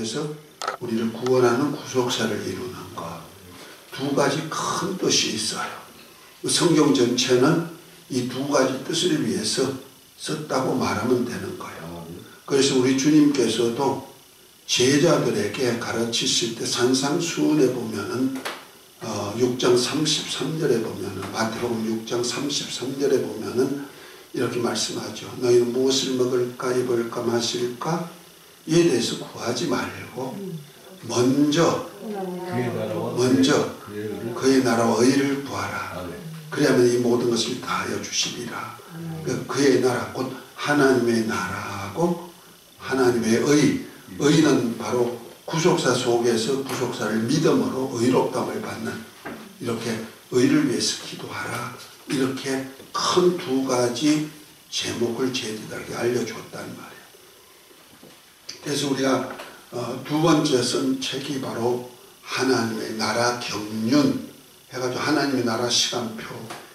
그래서 우리를 구원하는 구속사를 이루는 것. 두 가지 큰 뜻이 있어요. 성경 전체는 이 두 가지 뜻을 위해서 썼다고 말하면 되는 거예요. 그래서 우리 주님께서도 제자들에게 가르치실 때 산상수훈에 보면은 6장 33절에 보면은 마태복음 6장 33절에 보면은 이렇게 말씀하죠. 너희는 무엇을 먹을까 입을까 마실까 이에 대해서 구하지 말고 먼저 그의 나라와 의를 구하라. 그래야만 이 모든 것을 다하여 주시리라. 그의 나라 곧 하나님의 나라하고 하나님의 의는 바로 구속사 속에서 구속사를 믿음으로 의롭다함을 받는 이렇게 의를 위해서 기도하라. 이렇게 큰 두 가지 제목을 제자들에게 알려주었단 말이에요. 그래서 우리가 두 번째 쓴 책이 바로 하나님의 나라 경륜 해가지고 하나님의 나라 시간표에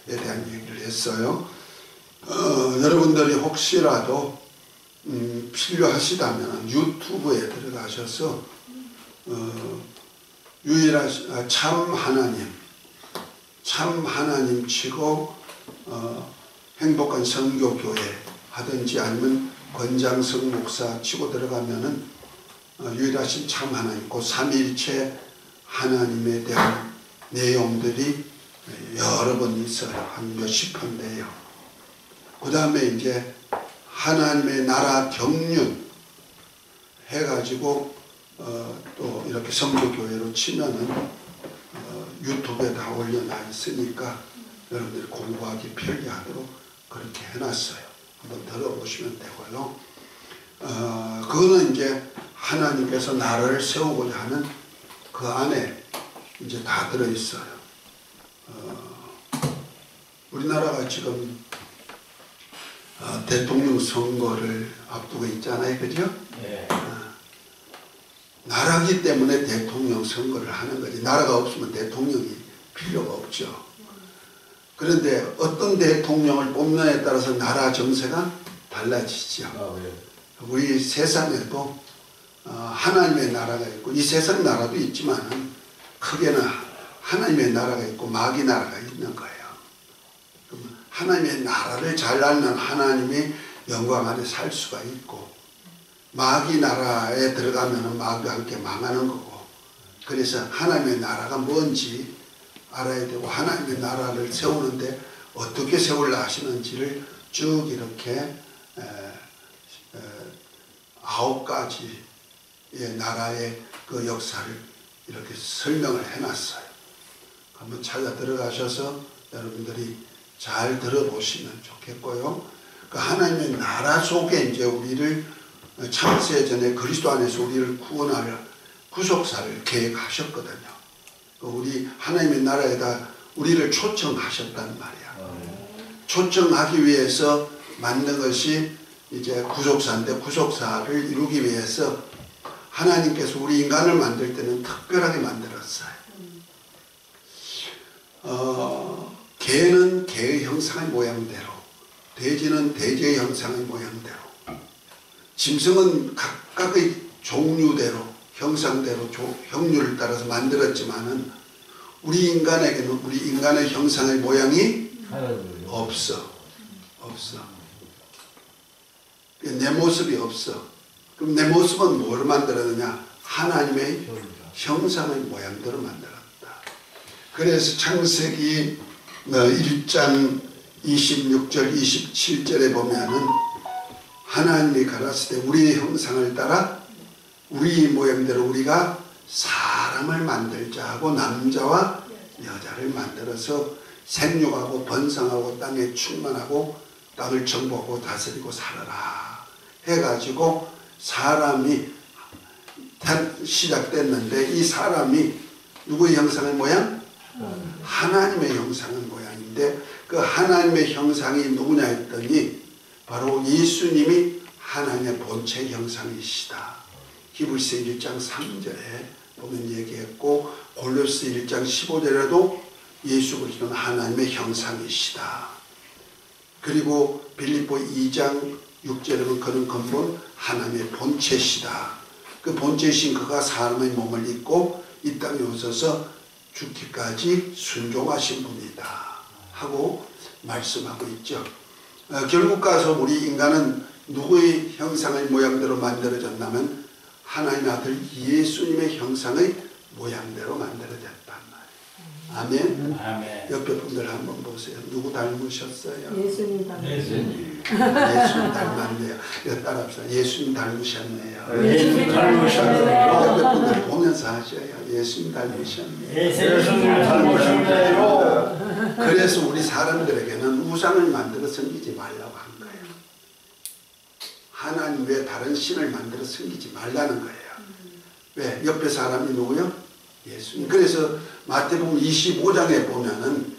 대한 얘기를 했어요. 여러분들이 혹시라도 필요하시다면 유튜브에 들어가셔서 참 하나님 치고 행복한 선교교회 하든지 아니면 권장석 목사 치고 들어가면은 유일하신 참 하나님, 그 삼위일체 하나님에 대한 내용들이 여러 번 있어요. 한 몇십 편인데요. 그 다음에 이제 하나님의 나라 경륜 해가지고 또 이렇게 선교교회로 치면은 유튜브에 다 올려놔 있으니까 여러분들이 공부하기 편리하도록 그렇게 해놨어요. 한번 들어보시면 되고요. 그거는 이제 하나님께서 나라를 세우고자 하는 그 안에 이제 다 들어있어요. 우리나라가 지금 대통령 선거를 앞두고 있잖아요. 그죠? 네. 나라기 때문에 대통령 선거를 하는 거지. 나라가 없으면 대통령이 필요가 없죠. 그런데 어떤 대통령을 뽑느냐에 따라서 나라 정세가 달라지죠. 네. 우리 세상에도 하나님의 나라가 있고 이 세상 나라도 있지만 크게는 하나님의 나라가 있고 마귀 나라가 있는 거예요. 하나님의 나라를 잘 알면 하나님의 영광 아래 살 수가 있고 마귀 나라에 들어가면 마귀와 함께 망하는 거고 그래서 하나님의 나라가 뭔지 알아야 되고 하나님의 나라를 세우는데 어떻게 세우려 하시는지를 쭉 이렇게 9가지의 나라의 그 역사를 이렇게 설명을 해놨어요. 한번 찾아 들어가셔서 여러분들이 잘 들어보시면 좋겠고요. 그 하나님의 나라 속에 이제 우리를 창세 전에 그리스도 안에서 우리를 구원할 구속사를 계획하셨거든요. 우리 하나님의 나라에다 우리를 초청하셨단 말이야. 초청하기 위해서 만든 것이 이제 구속사인데 구속사를 이루기 위해서 하나님께서 우리 인간을 만들 때는 특별하게 만들었어요. 개는 개의 형상의 모양대로, 돼지는 돼지의 형상의 모양대로, 짐승은 각각의 종류대로, 형상대로, 형류를 따라서 만들었지만은 우리 인간에게는 우리 인간의 형상의 모양이 없어. 내 모습이 없어. 그럼 내 모습은 뭘 만들었느냐? 하나님의 형상의 모양대로 만들었다. 그래서 창세기 1장 26절 27절에 보면은 하나님이 가라사대 우리의 형상을 따라 우리 모양대로 우리가 사람을 만들자 하고 남자와 여자를 만들어서 생육하고 번성하고 땅에 충만하고 땅을 정복하고 다스리고 살아라 해가지고 사람이 시작됐는데 이 사람이 누구의 형상의 모양? 하나님의 형상의 모양인데 그 하나님의 형상이 누구냐 했더니 바로 예수님이 하나님의 본체 형상이시다. 히브리서 1장 3절에 보면 얘기했고 골로새 1장 15절에도 예수 그리스도는 하나님의 형상이시다. 그리고 빌립보 2장 6절에 보면 그는 근본 하나님의 본체시다. 그 본체이신 그가 사람의 몸을 입고 이 땅에 오셔서 죽기까지 순종하신 분이다 하고 말씀하고 있죠. 결국 가서 우리 인간은 누구의 형상의 모양대로 만들어졌냐면 하나님의 아들 예수님의 형상의 모양대로 만들어졌단 말이에요. 아멘. 아멘. 옆에 분들 한번 보세요. 누구 닮으셨어요? 예수님 닮으셨네요. 예수님. 예수님 닮았네요. 따라합시다. 예수님 닮으셨네요. 예수님 닮으셨네요. 옆에 분들 보면서 하셔요. 예수님 닮으셨네요. 예수님 닮으셨네요. 그래서 우리 사람들에게는 우상을 만들어 섬기지 말라고 한 거예요. 하나님 외에 다른 신을 만들어 섬기지 말라는 거예요. 왜? 옆에 사람이 누구요? 예수님. 그래서 마태복음 25장에 보면은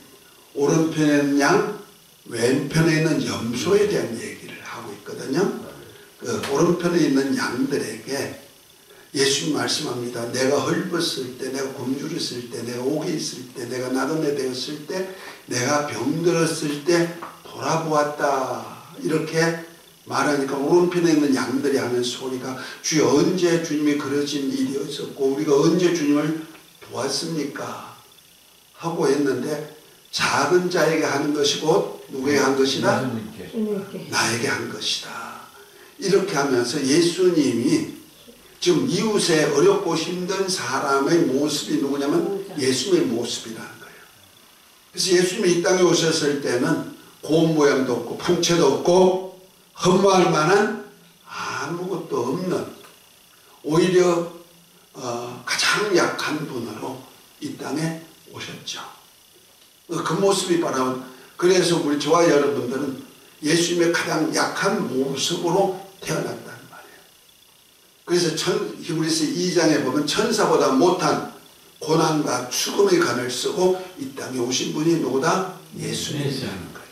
오른편에 있는 양, 왼편에 있는 염소에 대한 얘기를 하고 있거든요. 그 오른편에 있는 양들에게 예수님 말씀합니다. 내가 헐벗을 때, 내가 굶주렸을 때, 내가 옥에 있을 때, 내가 나그네 되었을 때, 내가 병들었을 때 돌아보았다. 이렇게 말하니까 오른편에 있는 양들이 하는 소리가 주여 언제 주님이 그러신 일이 있었고 우리가 언제 주님을 보았습니까? 하고 했는데 작은 자에게 하는 것이 곧 누구에게 한 것이다? 나에게 한 것이다. 이렇게 하면서 예수님이 지금 이웃에 어렵고 힘든 사람의 모습이 누구냐면 예수님의 모습이라는 거예요. 그래서 예수님이 이 땅에 오셨을 때는 고운 모양도 없고 풍채도 없고 흠모할 만한 아무것도 없는 오히려 가장 약한 분으로 이 땅에 오셨죠. 그 모습이 바라본 그래서 우리 저와 여러분들은 예수님의 가장 약한 모습으로 태어났다는 말이에요. 그래서 히브리서 2장에 보면 천사보다 못한 고난과 죽음의 간을 쓰고 이 땅에 오신 분이 누구다? 예수님이라는 거죠.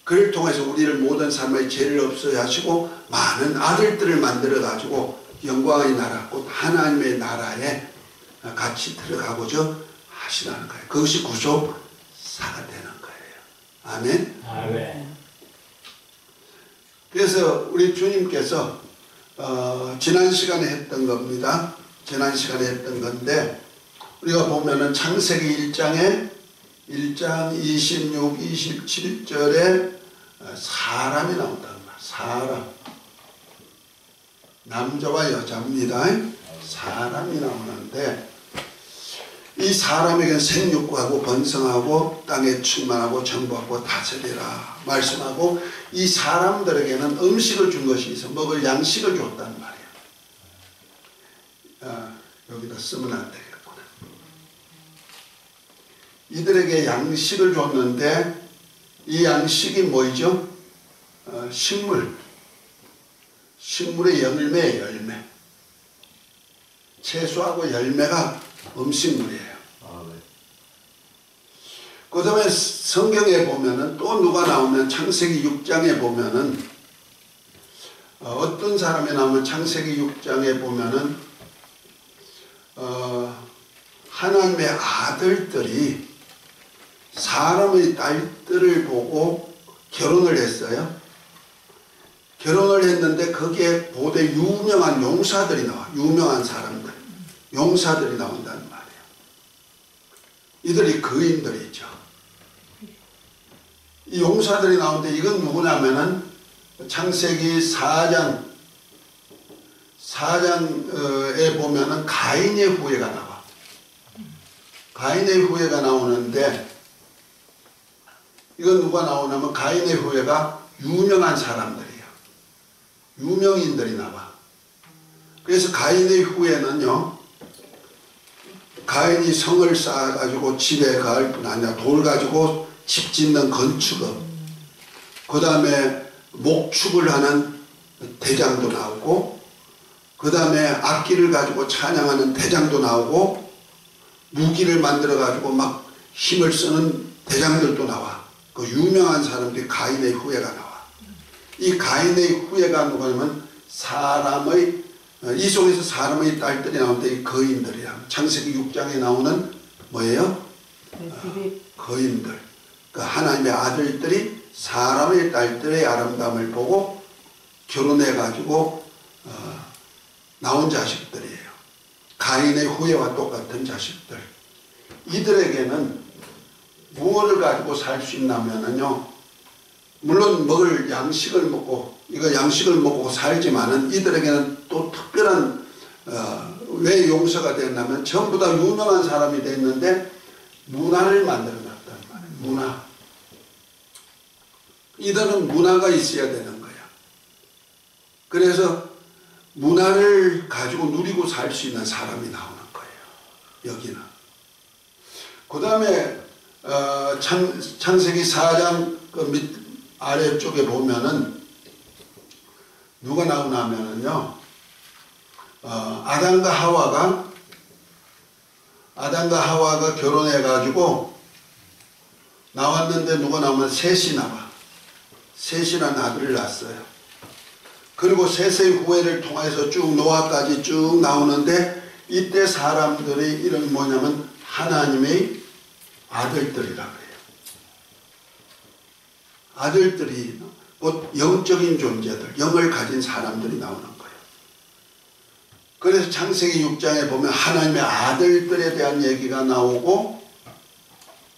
그를 통해서 우리를 모든 삶의 죄를 없어야 하시고 많은 아들들을 만들어 가지고 영광의 나라 곧 하나님의 나라에 같이 들어가고자 하시라는 거예요. 그것이 구속사가 되는 거예요. 아멘. 아멘. 그래서 우리 주님께서 지난 시간에 했던 겁니다. 지난 시간에 했던 건데 우리가 보면은 창세기 1장 26, 27절에 사람이 나온다는 말. 사람. 남자와 여자입니다. 사람이 나오는데 이 사람에게는 생육하고 번성하고 땅에 충만하고 정복하고 다스리라 말씀하고 이 사람들에게는 음식을 준 것이 있어 먹을 양식을 줬단 말이에요. 여기다 쓰면 안 되겠구나. 이들에게 양식을 줬는데 이 양식이 뭐죠? 식물의 열매. 채소하고 열매가 음식물이에요. 그 다음에 성경에 보면은 또 누가 나오면 창세기 6장에 보면은 어떤 사람이 나오면 창세기 6장에 보면은 하나님의 아들들이 사람의 딸들을 보고 결혼을 했어요. 결혼을 했는데 거기에 고대 유명한 용사들이 나와. 유명한 사람들. 용사들이 나온다는 말이에요. 이들이 거인들이죠. 이 용사들이 나오는데 이건 누구냐면은 창세기 4장에 보면은 가인의 후예가 나와. 가인의 후예가 나오는데 이건 누가 나오냐면 가인의 후예가 유명한 사람들이에요. 유명인들이 나와. 그래서 가인의 후예는요. 가인이 성을 쌓아가지고 집에 갈 뿐 아니라 돌 가지고 집 짓는 건축업, 그 다음에 목축을 하는 대장도 나오고, 그 다음에 악기를 가지고 찬양하는 대장도 나오고, 무기를 만들어 가지고 막 힘을 쓰는 대장들도 나와. 그 유명한 사람들이 가인의 후예가 나와. 이 가인의 후예가 누구냐면 사람의 이 속에서 사람의 딸들이 나오는데 이 거인들이야. 창세기 6장에 나오는 뭐예요? 거인들. 그 하나님의 아들들이 사람의 딸들의 아름다움을 보고 결혼해 가지고 나온 자식들이에요. 가인의 후예와 똑같은 자식들. 이들에게는 무엇을 가지고 살 수 있냐면요, 물론 먹을 양식을 먹고, 이거 양식을 먹고 살지만은 이들에게는 또 특별한 왜 용서가 됐냐면 전부 다 유명한 사람이 됐는데 문화를 만들어 놨단 말이에요. 문화. 이들은 문화가 있어야 되는 거야. 그래서 문화를 가지고 누리고 살 수 있는 사람이 나오는 거예요. 여기는. 그 다음에 창세기 4장 그 밑 아래쪽에 보면은 누가 나오냐면은요, 아담과 하와가 결혼해가지고 나왔는데 누가 나오면 셋이 나와. 셋이라는 아들을 낳았어요. 그리고 셋의 후예를 통해서 쭉 노아까지 쭉 나오는데 이때 사람들의 이름이 뭐냐면 하나님의 아들들이라 그래요. 아들들이 곧 영적인 존재들, 영을 가진 사람들이 나오는 거예요. 그래서 창세기 6장에 보면 하나님의 아들들에 대한 얘기가 나오고,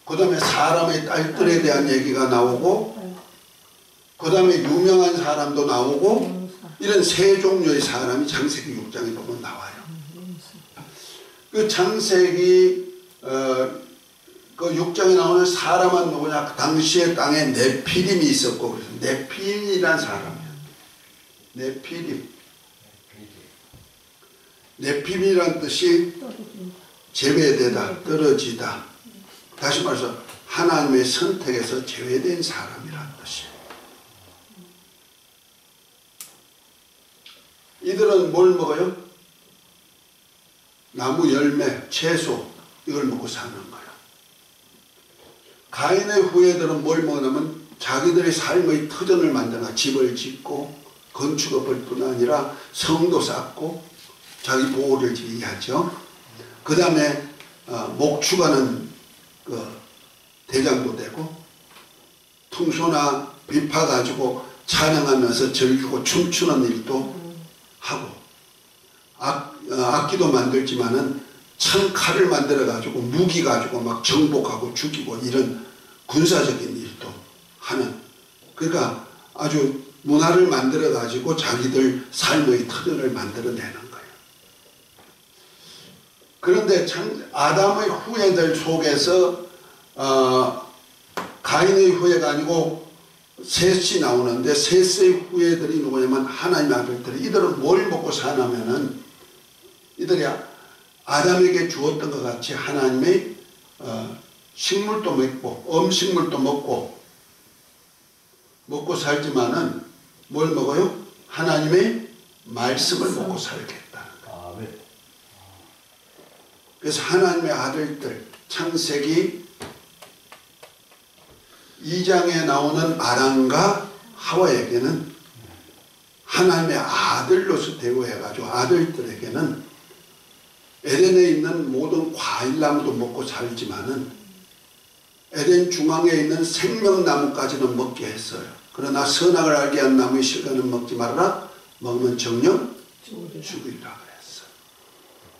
그 다음에 사람의 딸들에 대한 얘기가 나오고, 그 다음에 유명한 사람도 나오고, 이런 세 종류의 사람이 창세기 6장에 보면 나와요. 그 창세기 그 6장에 나오는 사람은 누구냐? 당시의 땅에 네피림이 있었고, 그래서 네피림이란 사람이에요. 네피림. 네피림이란 뜻이 제외되다, 떨어지다. 다시 말해서 하나님의 선택에서 제외된 사람이라는 뜻이에요. 이들은 뭘 먹어요? 나무 열매, 채소, 이걸 먹고 사는 거예요. 가인의 후예들은 뭘 먹냐면 자기들의 삶의 터전을 만드나 집을 짓고 건축업을 뿐 아니라 성도 쌓고 자기 보호를 지휘하죠. 그 다음에 목축하는 그 대장도 되고, 퉁소나 비파 가지고 찬양하면서 즐기고 춤추는 일도 하고, 악기도 만들지만은 참 칼을 만들어 가지고 무기 가지고 막 정복하고 죽이고 이런 군사적인 일도 하는, 그러니까 아주 문화를 만들어 가지고 자기들 삶의 터전을 만들어내는 거예요. 그런데 참 아담의 후예들 속에서 가인의 후예가 아니고 셋이 나오는데, 셋의 후예들이 누구냐면 하나님의 아들들이. 이들은 뭘 먹고 사냐면은 이들이 아담에게 주었던 것 같이 하나님의 식물도 먹고 음식물도 먹고 살지만은 뭘 먹어요? 하나님의 말씀을 먹고 살겠다는 거예요. 그래서 하나님의 아들들, 창세기 2장에 나오는 아담과 하와에게는 하나님의 아들로서 대우해가지고 아들들에게는 에덴에 있는 모든 과일나무도 먹고 살지만은 에덴 중앙에 있는 생명나무까지는 먹게 했어요. 그러나 선악을 알게 한 나무의 실과는 먹지 말아라. 먹으면 정녕 죽으리라 그랬어요.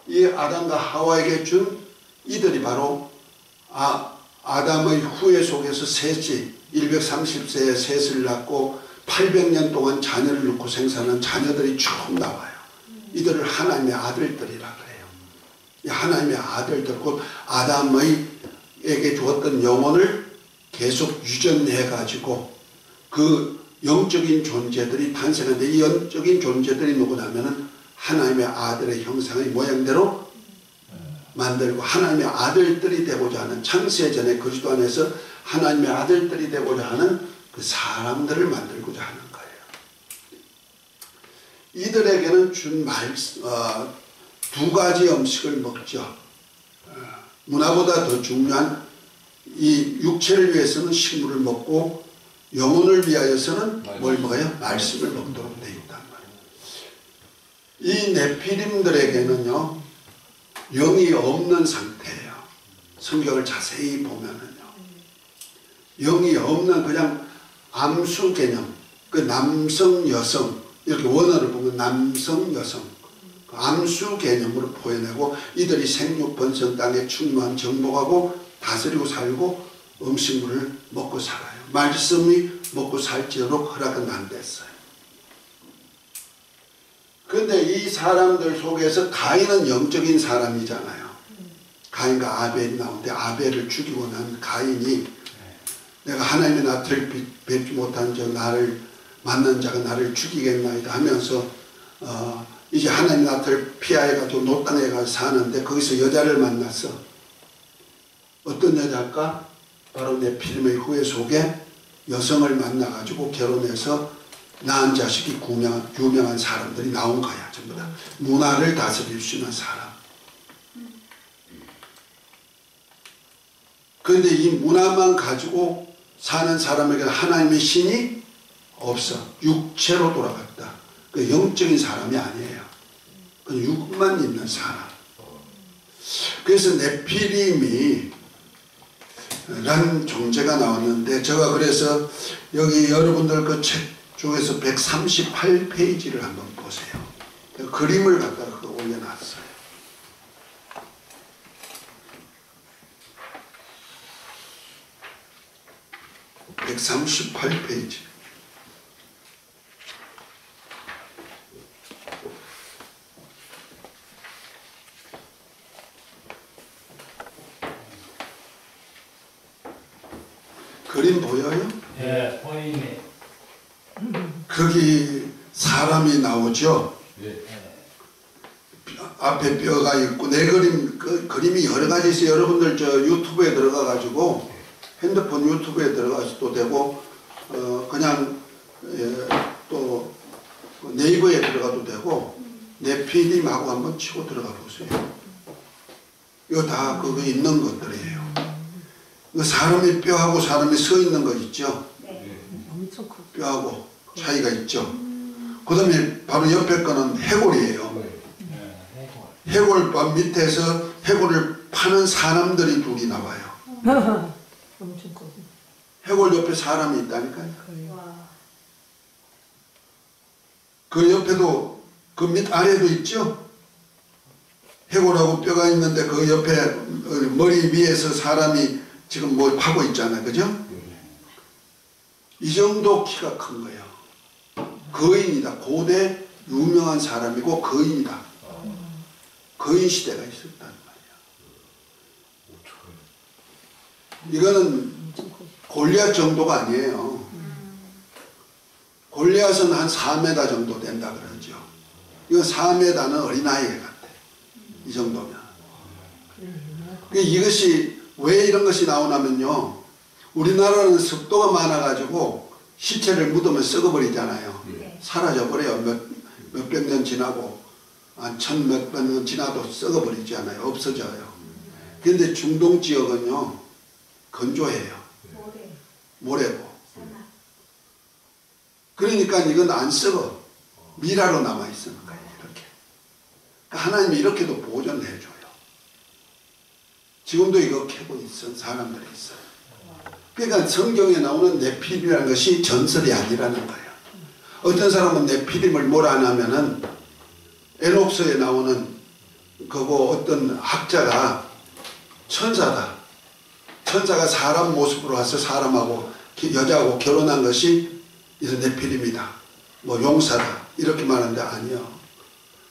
이 아담과 하와에게 준 이들이 바로 아담의 후예 속에서 셋이 130세에 셋을 낳고 800년 동안 자녀를 낳고 생산한 자녀들이 쭉 나와요. 이들을 하나님의 아들들이라 그래요. 하나님의 아들들, 곧 아담에게 주었던 영혼을 계속 유전해 가지고 그 영적인 존재들이 탄생하는데, 이 영적인 존재들이 누구냐면은 하나님의 아들의 형상의 모양대로 만들고 하나님의 아들들이 되고자 하는, 창세전에 그리스도 안에서 하나님의 아들들이 되고자 하는 그 사람들을 만들고자 하는 거예요. 이들에게는 준 두 가지 음식을 먹죠. 문화보다 더 중요한 이 육체를 위해서는 식물을 먹고 영혼을 위하여서는 뭘 먹어요? 말씀을 먹도록 되어 있단 말이에요. 이 네피림들에게는요, 영이 없는 상태예요. 성경을 자세히 보면은요, 영이 없는 그냥 암수 개념, 그 남성 여성, 이렇게 원어를 보면 남성 여성, 암수 개념으로 표현하고 이들이 생육 번성 땅에 충만 정복하고 다스리고 살고 음식물을 먹고 살아요. 말씀이 먹고 살지도록 허락은 안 됐어요. 그런데 이 사람들 속에서 가인은 영적인 사람이잖아요. 가인과 아벨이 나오는데 아벨을 죽이고 난 가인이 내가 하나님의 낯을 뵙지 못한 저 나를 만난 자가 나를 죽이겠나이다 하면서 이제 하나님의 낯을 피하여가지고 노땅에 가서 사는데 거기서 여자를 만났어. 어떤 여자일까? 바로 네피림의 후예 속에 여성을 만나가지고 결혼해서 낳은 자식이 유명한 사람들이 나온 거야. 전부 다 문화를 다스릴 수 있는 사람. 그런데 이 문화만 가지고 사는 사람에게는 하나님의 신이 없어. 육체로 돌아갔다. 그 영적인 사람이 아니에요. 그 육만 있는 사람. 그래서 네피림이 라는 존재가 나왔는데 제가 그래서 여기 여러분들 그 책 중에서 138페이지를 한번 보세요. 그림을 갖다가 올려놨어요. 138페이지. 그림 보여요? 네, 보이네. 거기 사람이 나오죠? 네. 앞에 뼈가 있고 내 그림, 그 그림이 여러 가지 있어요. 여러분들 저 유튜브에 들어가 가지고 핸드폰 유튜브에 들어가서도 되고 그냥 또 네이버에 들어가도 되고 네피림하고 한번 치고 들어가 보세요. 이거 다 그거 있는 것들이에요. 사람이 뼈하고 사람이 서 있는 거 있죠? 네. 뼈하고 차이가 있죠? 그 다음에 바로 옆에 거는 해골이에요. 해골밥 밑에서 해골을 파는 사람들이 둘이 나와요. 해골 옆에 사람이 있다니까요. 그 옆에도 그 밑 아래도 있죠? 해골하고 뼈가 있는데 그 옆에 머리 위에서 사람이 지금 뭐 파고 있잖아요. 그죠? 이 정도 키가 큰 거예요. 거인이다. 고대 유명한 사람이고 거인이다. 거인 시대가 있었단 말이야. 이거는 골리앗 정도가 아니에요. 골리앗은 한 4m 정도 된다 그러죠. 이건 4m는 어린아이 같아. 이 정도면. 이것이 왜 이런 것이 나오냐면요. 우리나라는 습도가 많아가지고 시체를 묻으면 썩어버리잖아요. 사라져버려요. 몇백 년 지나고 한 천 몇백 년 지나도 썩어버리잖아요. 없어져요. 그런데 중동 지역은요. 건조해요. 모래고. 그러니까 이건 안 썩어. 미라로 남아있는 거예요. 이렇게. 그러니까 하나님이 이렇게도 보존해줘요. 지금도 이거 캐고 있는 사람들이 있어요. 그러니까 성경에 나오는 네피림이라는 것이 전설이 아니라는 거예요. 어떤 사람은 네피림을 뭐라 하냐면은 에녹서에 나오는 그거 어떤 학자가 천사다. 천사가 사람 모습으로 와서 사람하고 여자하고 결혼한 것이 이제 네피림이다. 뭐 용사다. 이렇게 말하는데 아니요.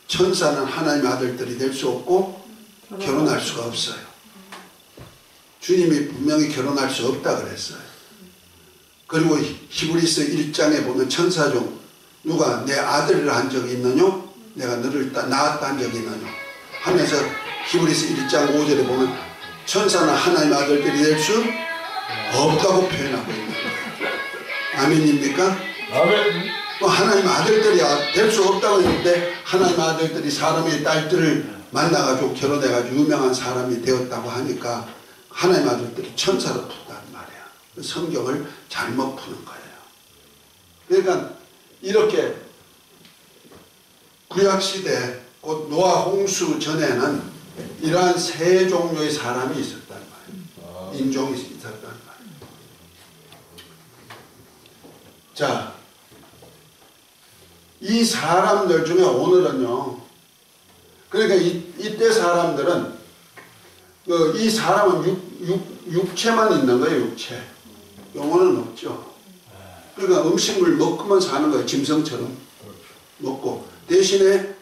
천사는 하나님의 아들들이 될 수 없고 결혼할 수가 없어요. 주님이 분명히 결혼할 수 없다 그랬어요. 그리고 히브리서 1장에 보면 천사 중 누가 내 아들이라 한 적이 있느냐? 내가 너를 낳았다 한 적이 있느냐? 하면서 히브리서 1장 5절에 보면 천사는 하나님의 아들들이 될 수 없다고 표현하고 있는 거예요. 아멘입니까? 아멘. 또 하나님의 아들들이 될 수 없다고 했는데 하나님의 아들들이 사람의 딸들을 만나가지고 결혼해가지고 유명한 사람이 되었다고 하니까 하나님의 아들들이 천사로 푼단 말이야. 성경을 잘못 푸는 거예요. 그러니까 이렇게 구약시대 곧 노아 홍수 전에는 이러한 세 종류의 사람이 있었단 말이에요. 인종이 있었단 말이에요. 자, 이 사람들 중에 오늘은요 그러니까 이때 사람들은 이 사람은 육체만 있는 거예요. 육체. 영혼은 없죠. 그러니까 음식물 먹고만 사는 거예요. 짐승처럼 먹고. 대신에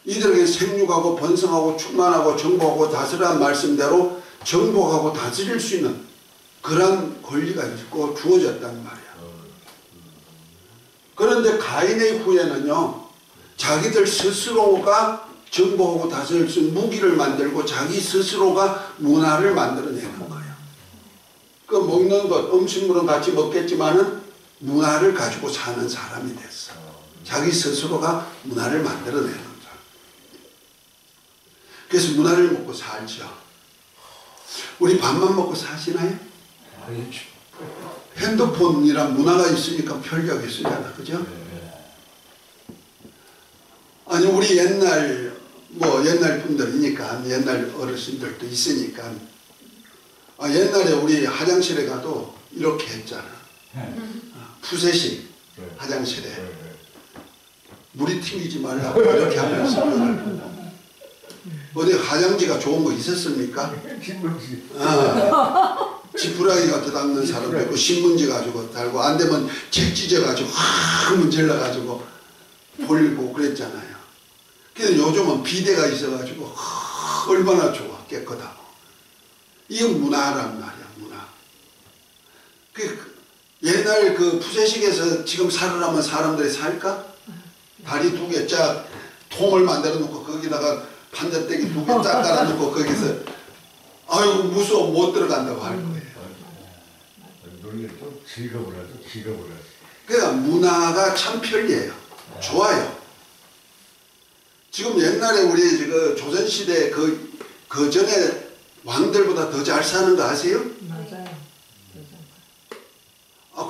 이들에게 생육하고 번성하고 충만하고 정복하고 다스리라는 말씀대로 정복하고 다스릴 수 있는 그런 권리가 있고 주어졌단 말이야. 그런데 가인의 후예는요, 자기들 스스로가 정복하고 다스릴 수 있는 무기를 만들고 자기 스스로가 문화를 만들어내는 거예요. 그 먹는 것, 음식물은 같이 먹겠지만은 문화를 가지고 사는 사람이 됐어. 자기 스스로가 문화를 만들어내는 사람. 그래서 문화를 먹고 살죠. 우리 밥만 먹고 사시나요? 핸드폰이란 문화가 있으니까 편리하게 쓰잖아. 그죠? 아니 우리 옛날 분들이니까 옛날 어르신들도 있으니까 옛날에 우리 화장실에 가도 이렇게 했잖아. 푸세식 화장실에 물이 튕기지 말라고 이렇게 하면서 어디 화장지가 좋은 거 있었습니까? 지푸라기 같은 닦는 사람도 있고 신문지 가지고 달고 안 되면 책 찢어가지고 한번 질러가지고 돌리고 그랬잖아요. 근데 요즘은 비데가 있어가지고 얼마나 좋아. 깨끗하고. 이건 문화란 말이야. 문화. 옛날 그 푸세식에서 지금 살으라면 사람들이 살까? 다리 두 개 쫙 통을 만들어 놓고 거기다가 판자떼기 두 개 쫙 깔아 놓고 거기서 아이고 무서워 못 들어간다고 할 거예요. 놀래도 지갑을 하죠. 지갑을 하죠. 그러니까 문화가 참 편리해요. 좋아요. 지금 옛날에 우리 그 조선시대 그 전에 왕들보다 더 잘 사는 거 아세요? 맞아요.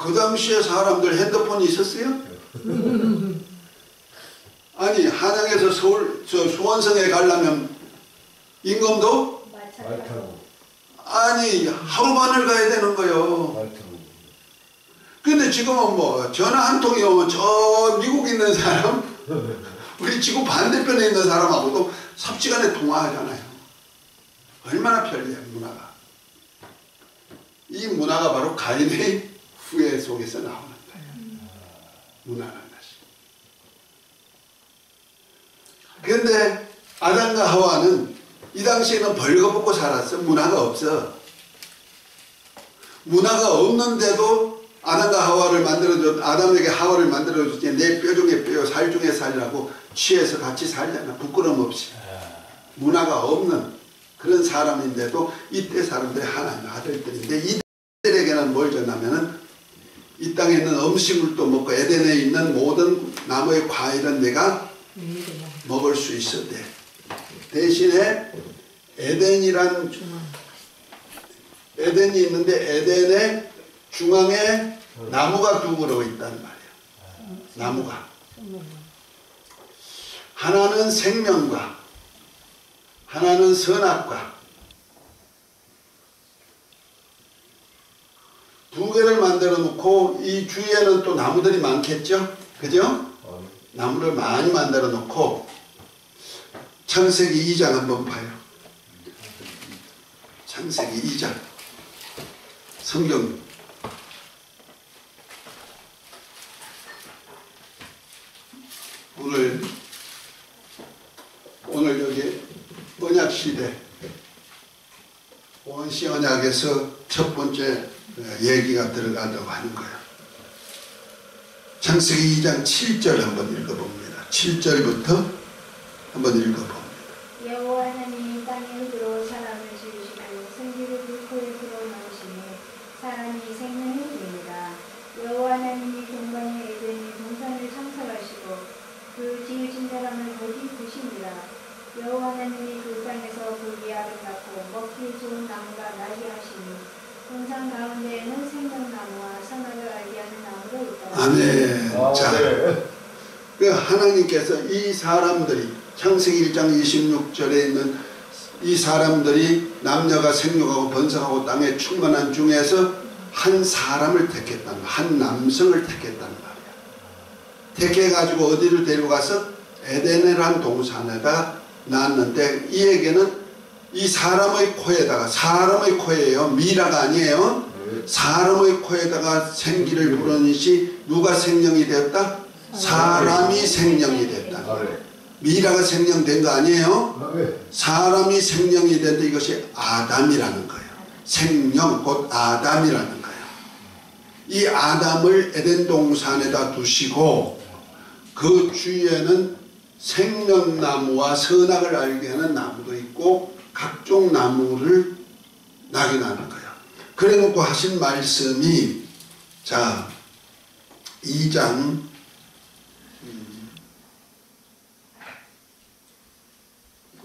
그 당시에 사람들 핸드폰이 있었어요? 아니 한양에서 수원성에 가려면 임금도 말 타고. 아니 하루 만을 가야 되는 거요. 말 타고. 근데 지금은 뭐 전화 한 통이 오면 저 미국 있는 사람 우리 지구 반대편에 있는 사람하고도 삽시간에 통화하잖아요. 얼마나 편리해 문화가. 이 문화가 바로 가인의 후예 속에서 나오는 거예요. 문화라는 것이. 그런데 아담과 하와는 이 당시에는 벌거벗고 살았어. 문화가 없어. 문화가 없는데도 아담과 하와를 만들어줬, 아담에게 하와를 만들어줬지. 내 뼈 중에 뼈, 살 중에 살이라고 취해서 같이 살잖아. 부끄럼 없이. 문화가 없는 그런 사람인데도 이때 사람들이 하나님의 아들들인데 이들에게는 뭘 줬냐면은 이 땅에 있는 음식물도 먹고 에덴에 있는 모든 나무의 과일은 내가 먹을 수 있었대. 대신에 에덴이 있는데 에덴의 중앙에 나무가 두 그루 있단 말이야. 나무가. 하나는 생명과 하나는 선악과 두 개를 만들어 놓고 이 주위에는 또 나무들이 많겠죠? 그죠? 나무를 많이 만들어 놓고 창세기 2장 한번 봐요. 창세기 2장 성경 오늘 여기 언약시대 원시 언약에서 첫 번째 얘기가 들어가려고 하는 거예요. 창세기 2장 7절 한번 읽어봅니다. 7절부터 한번 읽어봅니다. 여호와 하나님이 땅의 흙으로 사람을 지으시고 생기를 불포에 불어넣으시니 사람이 생명이 됩니다. 여호와 하나님이 동방의 에덴의 동산을 창설하시고 그 지으신 사람을 보기 부십니다. 여호와 하나님이 그 땅에서 보기 아름답고 먹기 좋은 나무가 나게 하시니 동산 가운데에는 생명나무와 선악을 알게 하는 나무가 있더라. 아멘. 자, 그 하나님께서 이 사람들이 창세기 1장 26절에 있는 이 사람들이 남녀가 생육하고 번성하고 땅에 충만한 중에서 한 사람을 택했단 말이야. 한 남성을 택했단 말이야. 택해가지고 어디를 데려가서 에덴이라는 동산에다 낳았는데 이에게는 이 사람의 코에다가, 사람의 코예요. 미라가 아니에요. 사람의 코에다가 생기를 불어넣으시 누가 생명이 되었다? 사람이 생명이 됐다. 미라가 생명된 거 아니에요. 사람이 생명이 된데 이것이 아담이라는 거예요. 생명 곧 아담이라는 거예요. 이 아담을 에덴 동산에다 두시고 그 주위에는 생명나무와 선악을 알게 하는 나무도 있고 각종 나무를 낙인하는 거예요. 그래 놓고 하신 말씀이 자 2장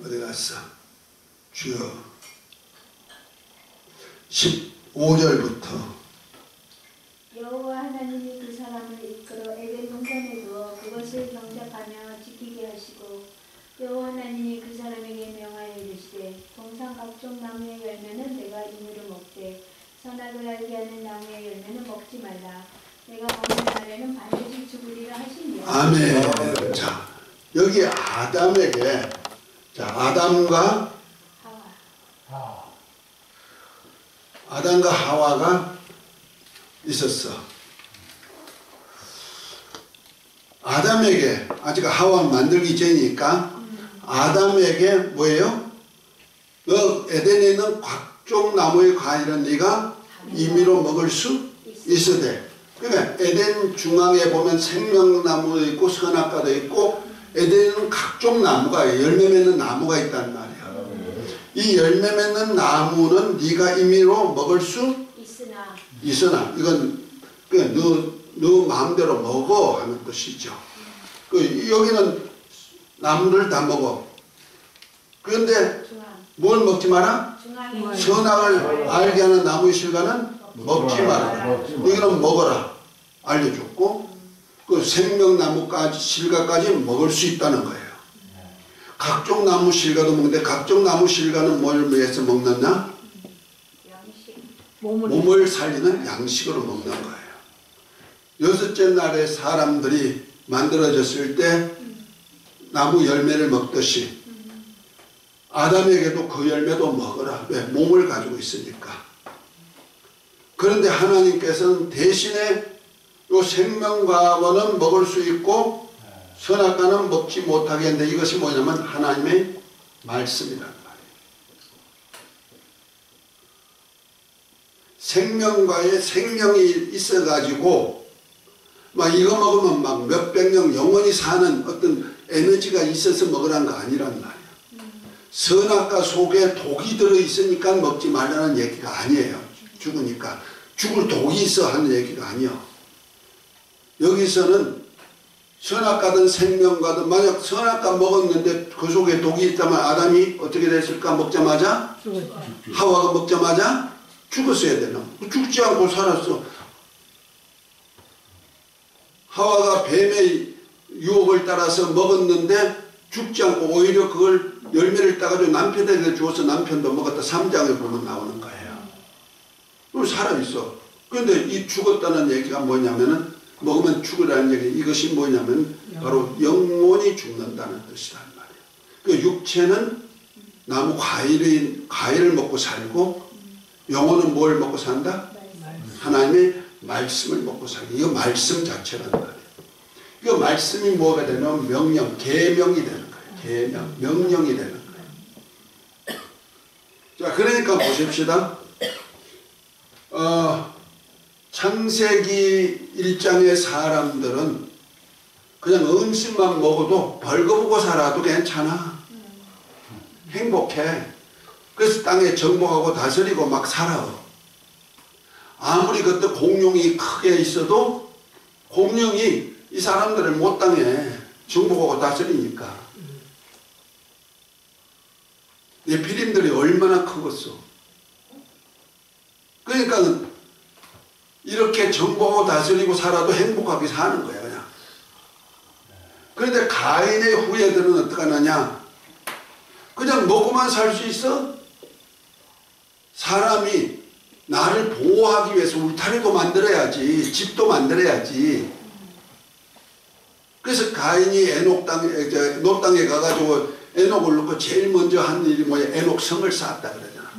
어디 갔어? 주여 15절부터 여호와 하나님이 그 사람을 이끌어 에덴 동산에 두어 그것을 경작하며 지키게 하시고 여호와 하나님이 그 사람에게 명하여 이르시되 동산 각종 나무의 열매는 내가 임의로 먹되 선악을 알게 하는 나무의 열매는 먹지 말라. 내가 먹는 날에는 반드시 죽으리라 하시니라. 아멘. 자 여기 아담에게 자 아담과 하와가 있었어. 아담에게 아직 하와 만들기 전이니까 아담에게 뭐예요? 너 에덴에 있는 각종 나무의 과일은 네가 임의로 먹을 수 있으되. 그러니까 에덴 중앙에 보면 생명나무도 있고 선악과도 있고 에덴에는 각종 나무가 열매 맺는 나무가 있단 말이야. 이 열매 맺는 나무는 네가 임의로 먹을 수 있으나 이건 너 마음대로 먹어 하는 뜻이죠. 여기는 나무를 다 먹어. 그런데 뭘 먹지 마라? 선악을 알게 하는 나무의 실과는 먹지 마라. 여기는 먹어라 알려줬고 그 생명나무까지 실과까지 먹을 수 있다는 거예요. 각종 나무 실과도 먹는데 각종 나무 실과는 뭘 위해서 먹느냐? 몸을 살리는 양식으로 먹는 거예요. 여섯째 날에 사람들이 만들어졌을 때 나무 열매를 먹듯이 아담에게도 그 열매도 먹어라. 왜? 몸을 가지고 있으니까. 그런데 하나님께서는 대신에 요 생명과는 먹을 수 있고 선악과는 먹지 못하게 했는데 이것이 뭐냐면 하나님의 말씀이란 말이에요. 생명과에 생명이 있어가지고 막 이거 먹으면 막 몇백 년 영원히 사는 어떤 에너지가 있어서 먹으라는 거 아니란 말이에요. 선악과 속에 독이 들어있으니까 먹지 말라는 얘기가 아니에요. 죽으니까. 죽을 독이 있어 하는 얘기가 아니에요. 여기서는 선악과든 생명과든 만약 선악과 먹었는데 그 속에 독이 있다면 아담이 어떻게 됐을까? 먹자마자? 하와가 먹자마자 죽었어야 되나? 죽지 않고 살았어. 하와가 뱀의 유혹을 따라서 먹었는데 죽지 않고 오히려 그걸 열매를 따가지고 남편에게 주어서 남편도 먹었다. 3장에 보면 나오는 거예요. 그럼 살아있어. 그런데 이 죽었다는 얘기가 뭐냐면은 먹으면 죽으라는 얘기. 이것이 뭐냐면 바로 영원히 죽는다는 뜻이란 말이에요. 그 육체는 나무 과일을 먹고 살고 영혼은 뭘 먹고 산다? 하나님의 말씀을 먹고 살고. 이거 말씀 자체란 말이에요. 이거 말씀이 뭐가 되면 명령, 계명이 되는 거예요. 계명, 명령이 되는 거예요. 자, 그러니까 보십시다. 창세기 1장의 사람들은 그냥 음식만 먹어도 벌거벗고 살아도 괜찮아. 행복해. 그래서 땅에 정복하고 다스리고 막 살아. 아무리 그때 공룡이 크게 있어도 공룡이 이 사람들을 못 당해. 정복하고 다스리니까. 네피림들이 얼마나 크겠어. 그러니까 이렇게 정복하고 다스리고 살아도 행복하게 사는 거야 그냥. 그런데 가인의 후예들은 어떻게 하느냐? 그냥 먹고만 살 수 있어? 사람이 나를 보호하기 위해서 울타리도 만들어야지, 집도 만들어야지. 그래서 가인이 롯 땅에 가가지고 에녹을 놓고 제일 먼저 한 일이 뭐야? 에녹 성을 쌓았다 그러잖아.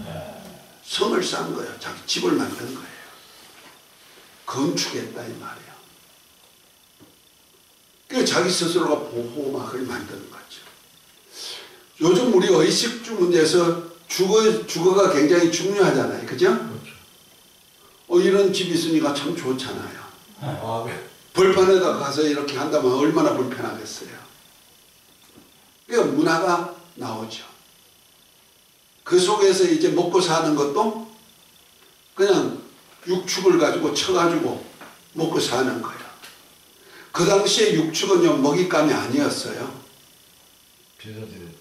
성을 쌓은 거예요. 자기 집을 만든 거예요. 건축했다 이 말이에요. 그 자기 스스로가 보호막을 만드는 거죠. 요즘 우리 의식주 문제에서 주거가 굉장히 중요하잖아요. 그죠? 그렇죠. 이런 집이 있으니까 참 좋잖아요. 아, 벌판에다 가서 이렇게 한다면 얼마나 불편하겠어요. 그러니까 문화가 나오죠. 그 속에서 이제 먹고 사는 것도 그냥 육축을 가지고 쳐가지고 먹고 사는 거예요. 그 당시에 육축은요, 먹잇감이 아니었어요.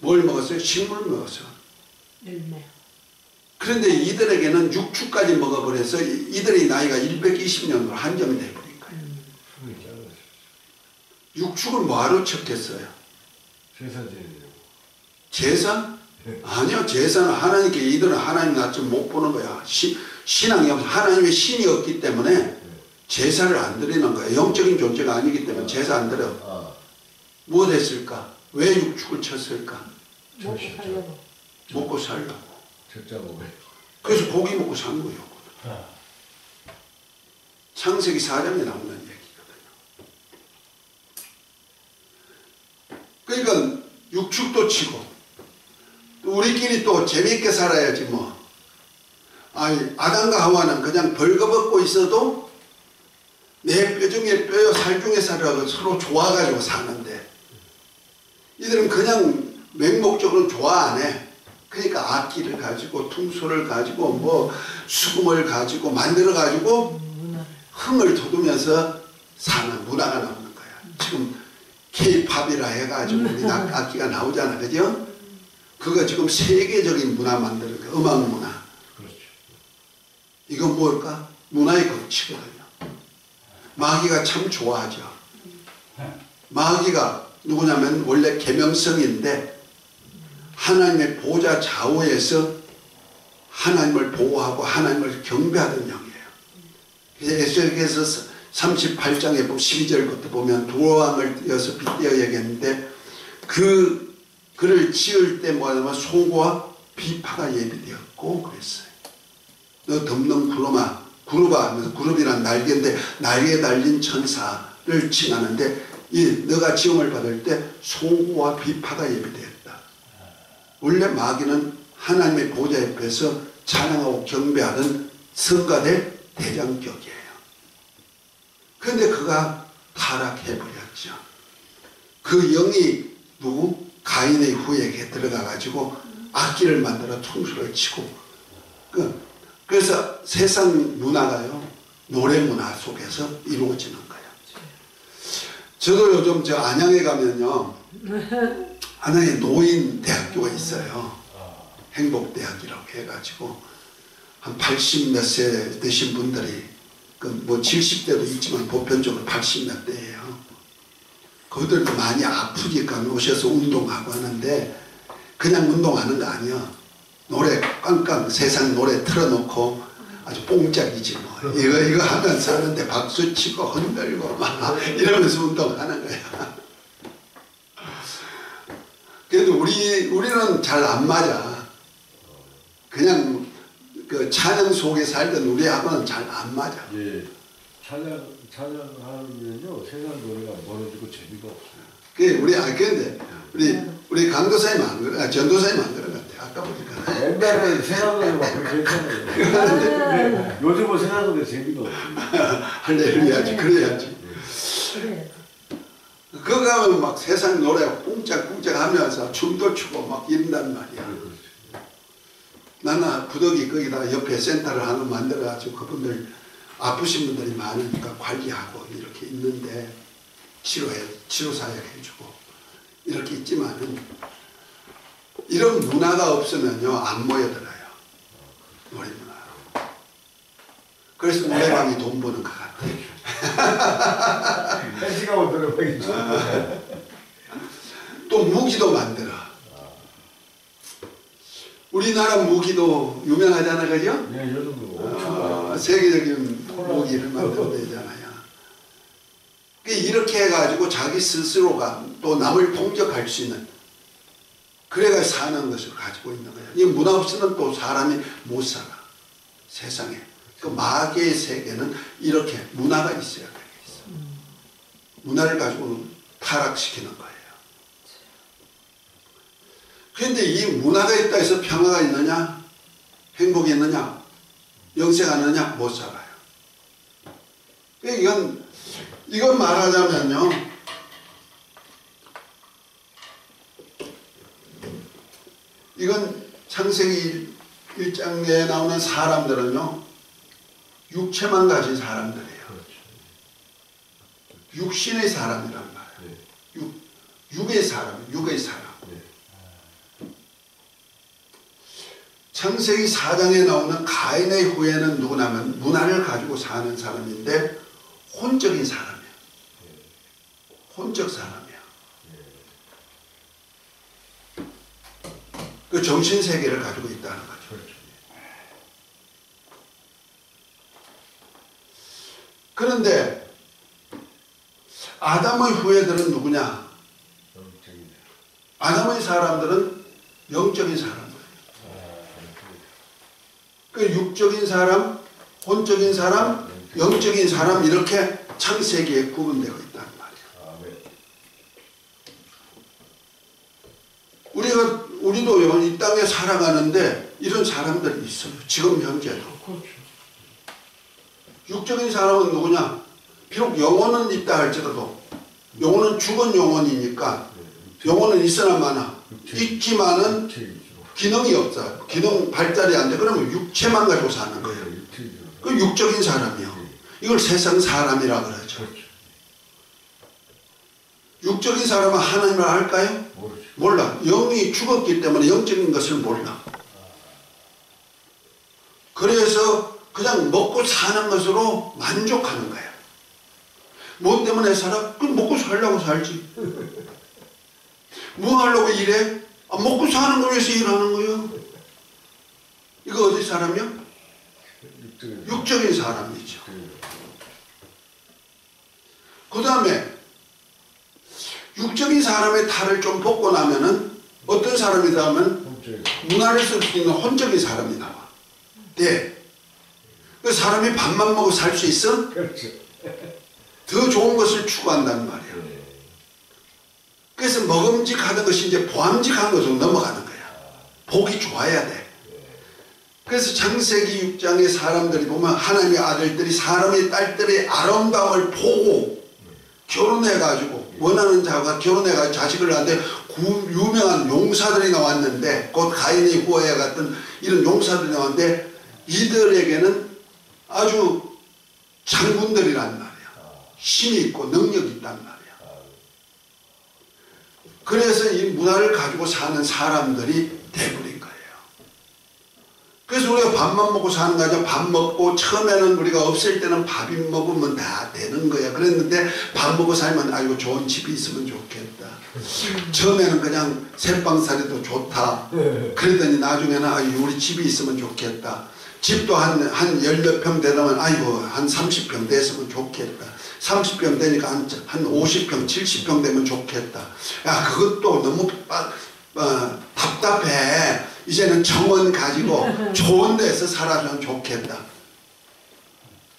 뭘 먹었어요? 식물 먹었어요. 열매. 그런데 이들에게는 육축까지 먹어버려서 이들의 나이가 120년으로 한정이 돼버린 거예요. 육축을 뭐하러 쳤겠어요? 제사 지내려고. 제사? 아니요. 제사는 하나님께, 이들은 하나님 낯을 못 보는 거야. 신앙이 없어. 하나님의 신이 없기 때문에 제사를 안 드리는 거예요. 영적인 존재가 아니기 때문에 제사 안 드려. 무엇 했을까? 왜 육축을 쳤을까? 먹고 살려고. 먹고 살려고. 적자 먹어요. 그래서 고기 먹고 산 거예요. 창세기 4장에 나오는 얘기거든요. 그러니까 육축도 치고 우리끼리 또 재미있게 살아야지 뭐. 아담과 하와는 그냥 벌거벗고 있어도 내 뼈 중에 뼈요 살 중에 살이라도 서로 좋아가지고 사는데 이들은 그냥 맹목적으로 좋아 안 해. 그러니까 악기를 가지고 퉁소를 가지고 뭐 수금을 가지고 만들어 가지고 흥을 돋우면서 사는 문화가 나오는 거야. 지금 K-팝이라 해가지고 우리 악기가 나오잖아. 그죠? 그거 지금 세계적인 문화 만드는 거야. 음악 문화. 그렇죠. 이건 뭘까? 문화의 법칙이거든요. 마귀가 참 좋아하죠. 마귀가 누구냐면 원래 계명성인데 하나님의 보좌 좌우에서 하나님을 보호하고 하나님을 경배하던 영이에요. 그래서 에스겔서 38장에 12절부터 보면 두 왕을 띄어서 빗대어 얘기했는데 그를 지을 때 뭐냐면 소고와 비파가 예비되었고 그랬어요. 너 덮는 구르바 하면서 구름이란 날개인데 날개에 달린 천사를 칭하는데 너가 지음을 받을 때 소고와 비파가 예비되었다. 원래 마귀는 하나님의 보좌 옆에서 찬양하고 경배하는 성가대 대장격이에요. 그런데 그가 타락해버렸죠. 그 영이 누구? 가인의 후에게 들어가가지고 악기를 만들어 퉁소를 치고 그래서 세상 문화가요 노래 문화 속에서 이루어지는 거예요. 저도 요즘 저 안양에 가면요 안양에 노인대학교가 있어요. 행복대학이라고 해가지고 한 80 몇 세 되신 분들이 뭐 70대도 있지만 보편적으로 80 몇 대예요. 그들도 많이 아프니까 오셔서 운동하고 하는데 그냥 운동하는 거 아니야. 노래 깡깡 세상 노래 틀어놓고 아주 뽕짝이지 뭐. 이거 하면서 하는데 박수 치고 흔들고 막 이러면서 운동하는 거야. 그래도 우리는 잘 안 맞아. 그냥 그 찬양 속에 살던 우리하고는 잘 안 맞아. 예. 찬양하면요 세상 노래가 멀어지고 재미가 없어요. 근데 우리 강도사님 안 그래, 전도사님 안 그런 것 같아. 아까 보니까. 옛날에 세상 노래 막 그렇게 했잖아요. 요즘은 세상 노래 재미가 없어요. 할렐루야지, 그래야지. 그래. 그거 가면 막 세상 노래 꿍짝꿍짝 하면서 춤도 추고 막 이런단 말이야. 나는 부덕이 거기다 옆에 센터를 하나 만들어가지고 그분들 아프신 분들이 많으니까 관리하고 이렇게 있는데 치료사역 해주고 이렇게 있지만은 이런 문화가 없으면요 안 모여들어요. 노래 문화로. 그래서 노래방이 돈 버는 것 같아. 한 시간 오도록 하겠죠. 또 무기도 만들어. 우리나라 무기도 유명하잖아, 그죠? 네, 요즘도 세계적인 무기를 만들어내잖아요. 이렇게 해가지고 자기 스스로가 또 남을 공격할 수 있는 그래가 사는 것을 가지고 있는 거예요. 이 문화 없이는 또 사람이 못 살아. 세상에. 그 마귀의 세계는 이렇게 문화가 있어야 되겠어. 문화를 가지고 타락시키는 거예요. 그런데 이 문화가 있다 해서 평화가 있느냐? 행복이 있느냐? 영생하느냐? 못 살아요. 이건 말하자면요. 이건 창세기 1장에 나오는 사람들은요. 육체만 가진 사람들이에요. 육신의 사람이란 말이에요. 육의 사람. 창세기 4장에 나오는 가인의 후예는 누구냐면 문화를 가지고 사는 사람인데 혼적인 사람이에요. 혼적 사람이야. 그 정신세계를 가지고 있다는 거죠. 그런데 아담의 후예들은 누구냐? 아담의 사람들은 영적인 사람들. 그 육적인 사람, 혼적인 사람, 영적인 사람 이렇게 창세기에 구분되어 있다는 말이에요. 우리도요 이 땅에 살아가는데 이런 사람들이 있어요. 지금 현재도. 육적인 사람은 누구냐? 비록 영혼은 있다 할지라도 영혼은 죽은 영혼이니까 영혼은 있으나 마나 있지만은 기능이 없어. 기능 발달이 안 돼. 그러면 육체만 가지고 사는 거예요. 그 육적인 사람이요. 이걸 세상 사람이라 그러죠. 육적인 사람은 하나님을 알까요? 몰라. 영이 죽었기 때문에 영적인 것을 몰라. 그래서 그냥 먹고 사는 것으로 만족하는 거야. 뭐 때문에 살아? 그럼 먹고 살려고 살지. 뭐 하려고 일해? 먹고 사는 걸 위해서 일하는 거예요. 이거 어디 사람이요? 육적인 사람이죠. 그 다음에 육적인 사람의 탈을 좀 벗고 나면은 어떤 사람이다 하면 문화를 쓸 수 있는 혼적인 사람이 나와. 네. 그 사람이 밥만 먹고 살 수 있어? 더 좋은 것을 추구한단 말이야. 그래서 먹음직하던 것이 이제 보암직한 것으로 넘어가는 거야. 복이 좋아야 돼. 그래서 창세기 6장의 사람들이 보면 하나님의 아들들이 사람의 딸들의 아름다움을 보고 결혼해가지고 원하는 자가 결혼해가지고 자식을 낳는데 유명한 용사들이 나왔는데 곧 가인의 후예와 같은 이런 용사들이 나왔는데 이들에게는 아주 장군들이란 말이야. 힘이 있고 능력이 있단 말이야. 그래서 이 문화를 가지고 사는 사람들이 돼버린 거예요. 그래서 우리가 밥만 먹고 사는 거 아니야. 밥 먹고 처음에는 우리가 없을 때는 밥이 먹으면 다 되는 거야. 그랬는데 밥 먹고 살면 아이고 좋은 집이 있으면 좋겠다. 처음에는 그냥 새빵살이도 좋다. 그러더니 나중에는 아이고 우리 집이 있으면 좋겠다. 집도 한 10몇 평 되면 아이고 한 30평 됐으면 좋겠다. 30평 되니까 한 50평, 70평 되면 좋겠다. 야, 그것도 너무 답답해. 이제는 정원 가지고 좋은 데서 살아주면 좋겠다.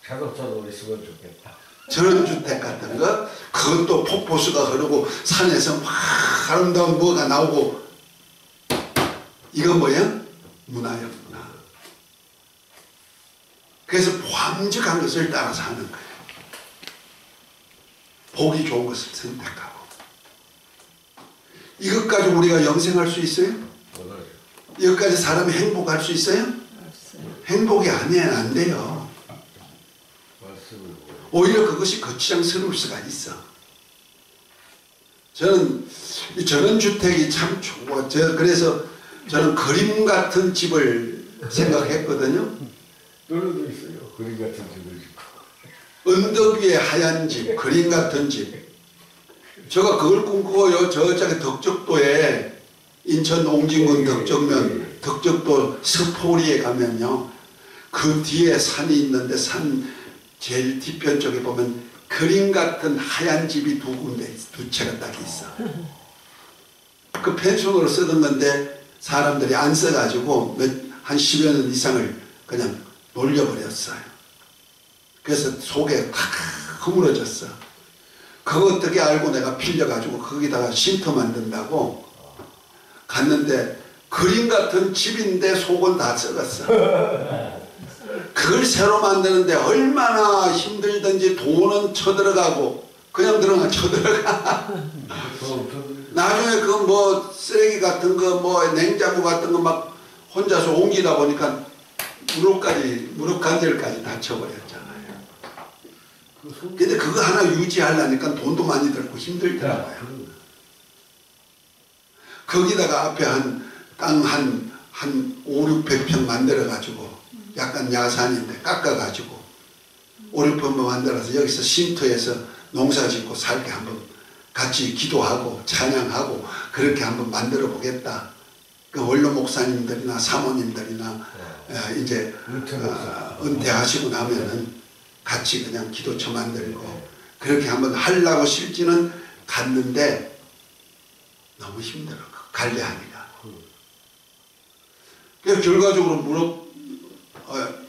자동차도 있으면 좋겠다. 저런 주택 같은 거, 그것도 폭포수가 흐르고 산에서 막 아름다운 뭐가 나오고. 이건 뭐야? 문화야, 문화. 그래서 보암직한 것을 따라 사는 거예요. 보기 좋은 것을 선택하고. 이것 가지고 우리가 영생할 수 있어요? 이것까지 사람이 행복할 수 있어요? 행복이 아니면 안 돼요. 오히려 그것이 거추장스러울 수가 있어. 저는 저런 주택이 참 좋아. 그래서 저는 그림 같은 집을 생각했거든요. 너네도 있어요. 그림 같은 집을 짓고. 언덕 위에 하얀 집, 그림 같은 집. 제가 그걸 꿈꾸고요. 저쪽에 덕적도에 인천 옹진군 덕적면, 덕적도 서포리에 가면요. 그 뒤에 산이 있는데 산 제일 뒤편 쪽에 보면 그림 같은 하얀 집이 두 군데, 두 채가 딱 있어. 그 펜션으로 쓰던 건데 사람들이 안 써가지고 한 10여 년 이상을 그냥 놀려버렸어요. 그래서 속에 탁 허물어졌어. 그거 어떻게 알고 내가 빌려가지고 거기다가 쉼터 만든다고 갔는데 그림 같은 집인데 속은 다 썩었어. 그걸 새로 만드는데 얼마나 힘들든지 돈은 쳐들어가고 그냥 쳐들어가. 나중에 그 뭐 쓰레기 같은 거 뭐 냉장고 같은 거 막 혼자서 옮기다 보니까 무릎 관절까지 다쳐버렸잖아요. 근데 그거 하나 유지하려니까 돈도 많이 들고 힘들더라고요. 거기다가 앞에 땅 한 5, 600평 만들어가지고 약간 야산인데 깎아가지고 5, 6평 만들어서 여기서 쉼터에서 농사 짓고 살게 한번 같이 기도하고 찬양하고 그렇게 한번 만들어 보겠다. 그 원로 목사님들이나 사모님들이나 이제 은퇴하시고 나면은 같이 그냥 기도처 만들고 그렇게 한번 하려고 실지는 갔는데 너무 힘들어. 관리하기가. 그래서 결과적으로 무릎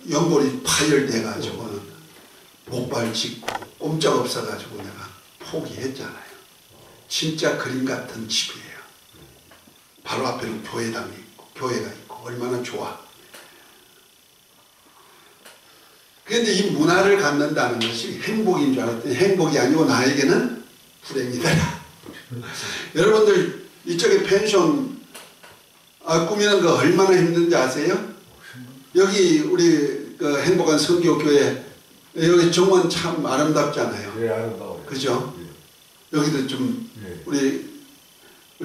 연골이 파열돼 가지고는 목발 짚고 꼼짝 없어 가지고 내가 포기했잖아요. 진짜 그림 같은 집이에요. 바로 앞에는 교회당이 있고 교회가 있고 얼마나 좋아. 그런데 이 문화를 갖는다는 것이 행복인 줄 알았더니 행복이 아니고 나에게는 불행이다. 여러분들 이쪽에 펜션 꾸미는 거 얼마나 힘든지 아세요? 여기 우리 그 행복한 선교교회 여기 정원 참 아름답잖아요. 네, 아름다워요. 그죠? 여기도 좀 우리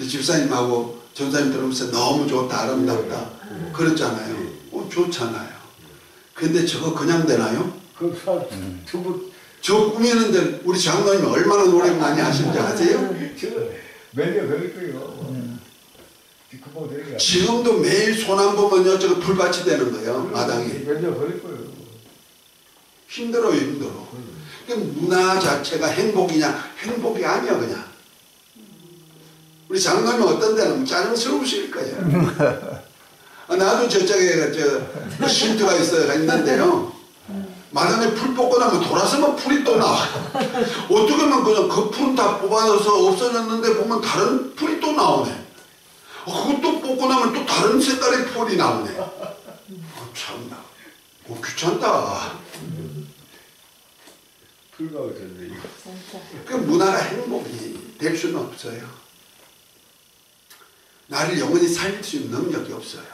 집사님하고 전사님 들으면서 너무 좋다 아름답다 그랬잖아요. 좋잖아요. 근데 저거 그냥 되나요? 저 꾸미는데 우리 장로님이 얼마나 노래 많이 하시는지 아세요? 매년 그럴 거예요. 지금도 매일 손 안 보면요 저거 불밭이 되는 거예요. 마당이. 매년 그럴 거예요. 힘들어요. 힘들어. 문화 자체가 행복이냐? 행복이 아니야 그냥. 우리 장로님 어떤 데는 짜증스러우실 거예요. 나도 저쪽에 쉼터가 있는데요. 마당에 풀 뽑고 나면 돌아서면 풀이 또 나와. 어떻게 하면 그냥 그 풀은 다 뽑아서 없어졌는데 보면 다른 풀이 또 나오네. 그것도 뽑고 나면 또 다른 색깔의 풀이 나오네. 참나. 귀찮다. 풀가가 됐네 이거. 그 문화가 행복이 될 수는 없어요. 나를 영원히 살릴 수 있는 능력이 없어요.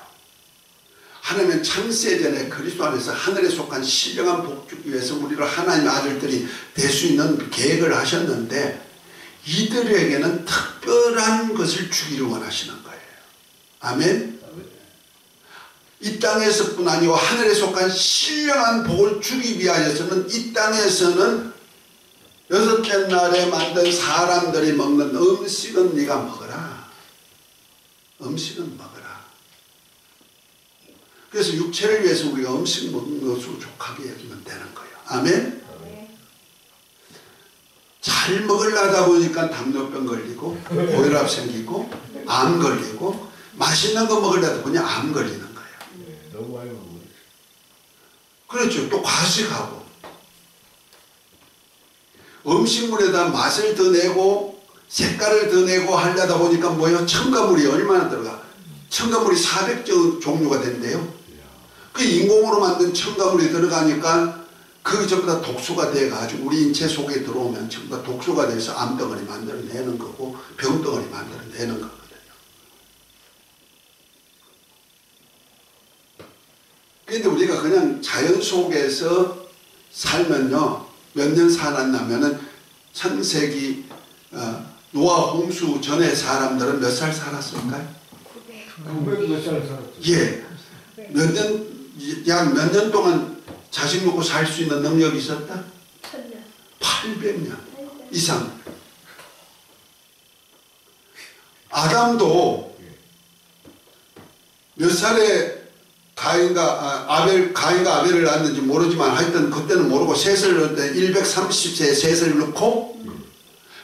하나님은 창세전에 그리스도 안에서 하늘에 속한 신령한 복 주기 위해서 우리를 하나님의 아들들이 될 수 있는 계획을 하셨는데 이들에게는 특별한 것을 주기를 원하시는 거예요. 아멘? 이 땅에서뿐 아니고 하늘에 속한 신령한 복을 주기 위하여서는 이 땅에서는 여섯째 날에 만든 사람들이 먹는 음식은 네가 먹어라. 음식은 먹어라. 그래서 육체를 위해서 우리가 음식 먹는 것으로 족하게 여기면 되는 거예요. 아멘? 잘 먹으려다 보니까 당뇨병 걸리고 고혈압 생기고 암 걸리고 맛있는 거 먹으려다 보니 암 걸리는 거예요. 너무 많이 먹어요. 그렇죠. 또 과식하고 음식물에다 맛을 더 내고 색깔을 더 내고 하려다 보니까 뭐예요? 첨가물이 얼마나 들어가? 첨가물이 400종류가 된대요. 그 인공으로 만든 첨가물이 들어가니까 그게 전부 다 독소가 돼가지고 우리 인체 속에 들어오면 전부 다 독소가 돼서 암덩어리 만들어내는 거고 병덩어리 만들어내는 거거든요. 그런데 우리가 그냥 자연 속에서 살면요 몇 년 살았냐면은 창세기 노아 홍수 전에 사람들은 몇 살 살았을까요? 900 몇 살 살았죠. 예. 약 몇 년 동안 자식 먹고 살 수 있는 능력이 있었다? 800년 이상. 아담도 몇 살에 가인과 아벨을 낳았는지 모르지만 하여튼 그때는 모르고 셋을 넣을 때 130세에 셋을 넣고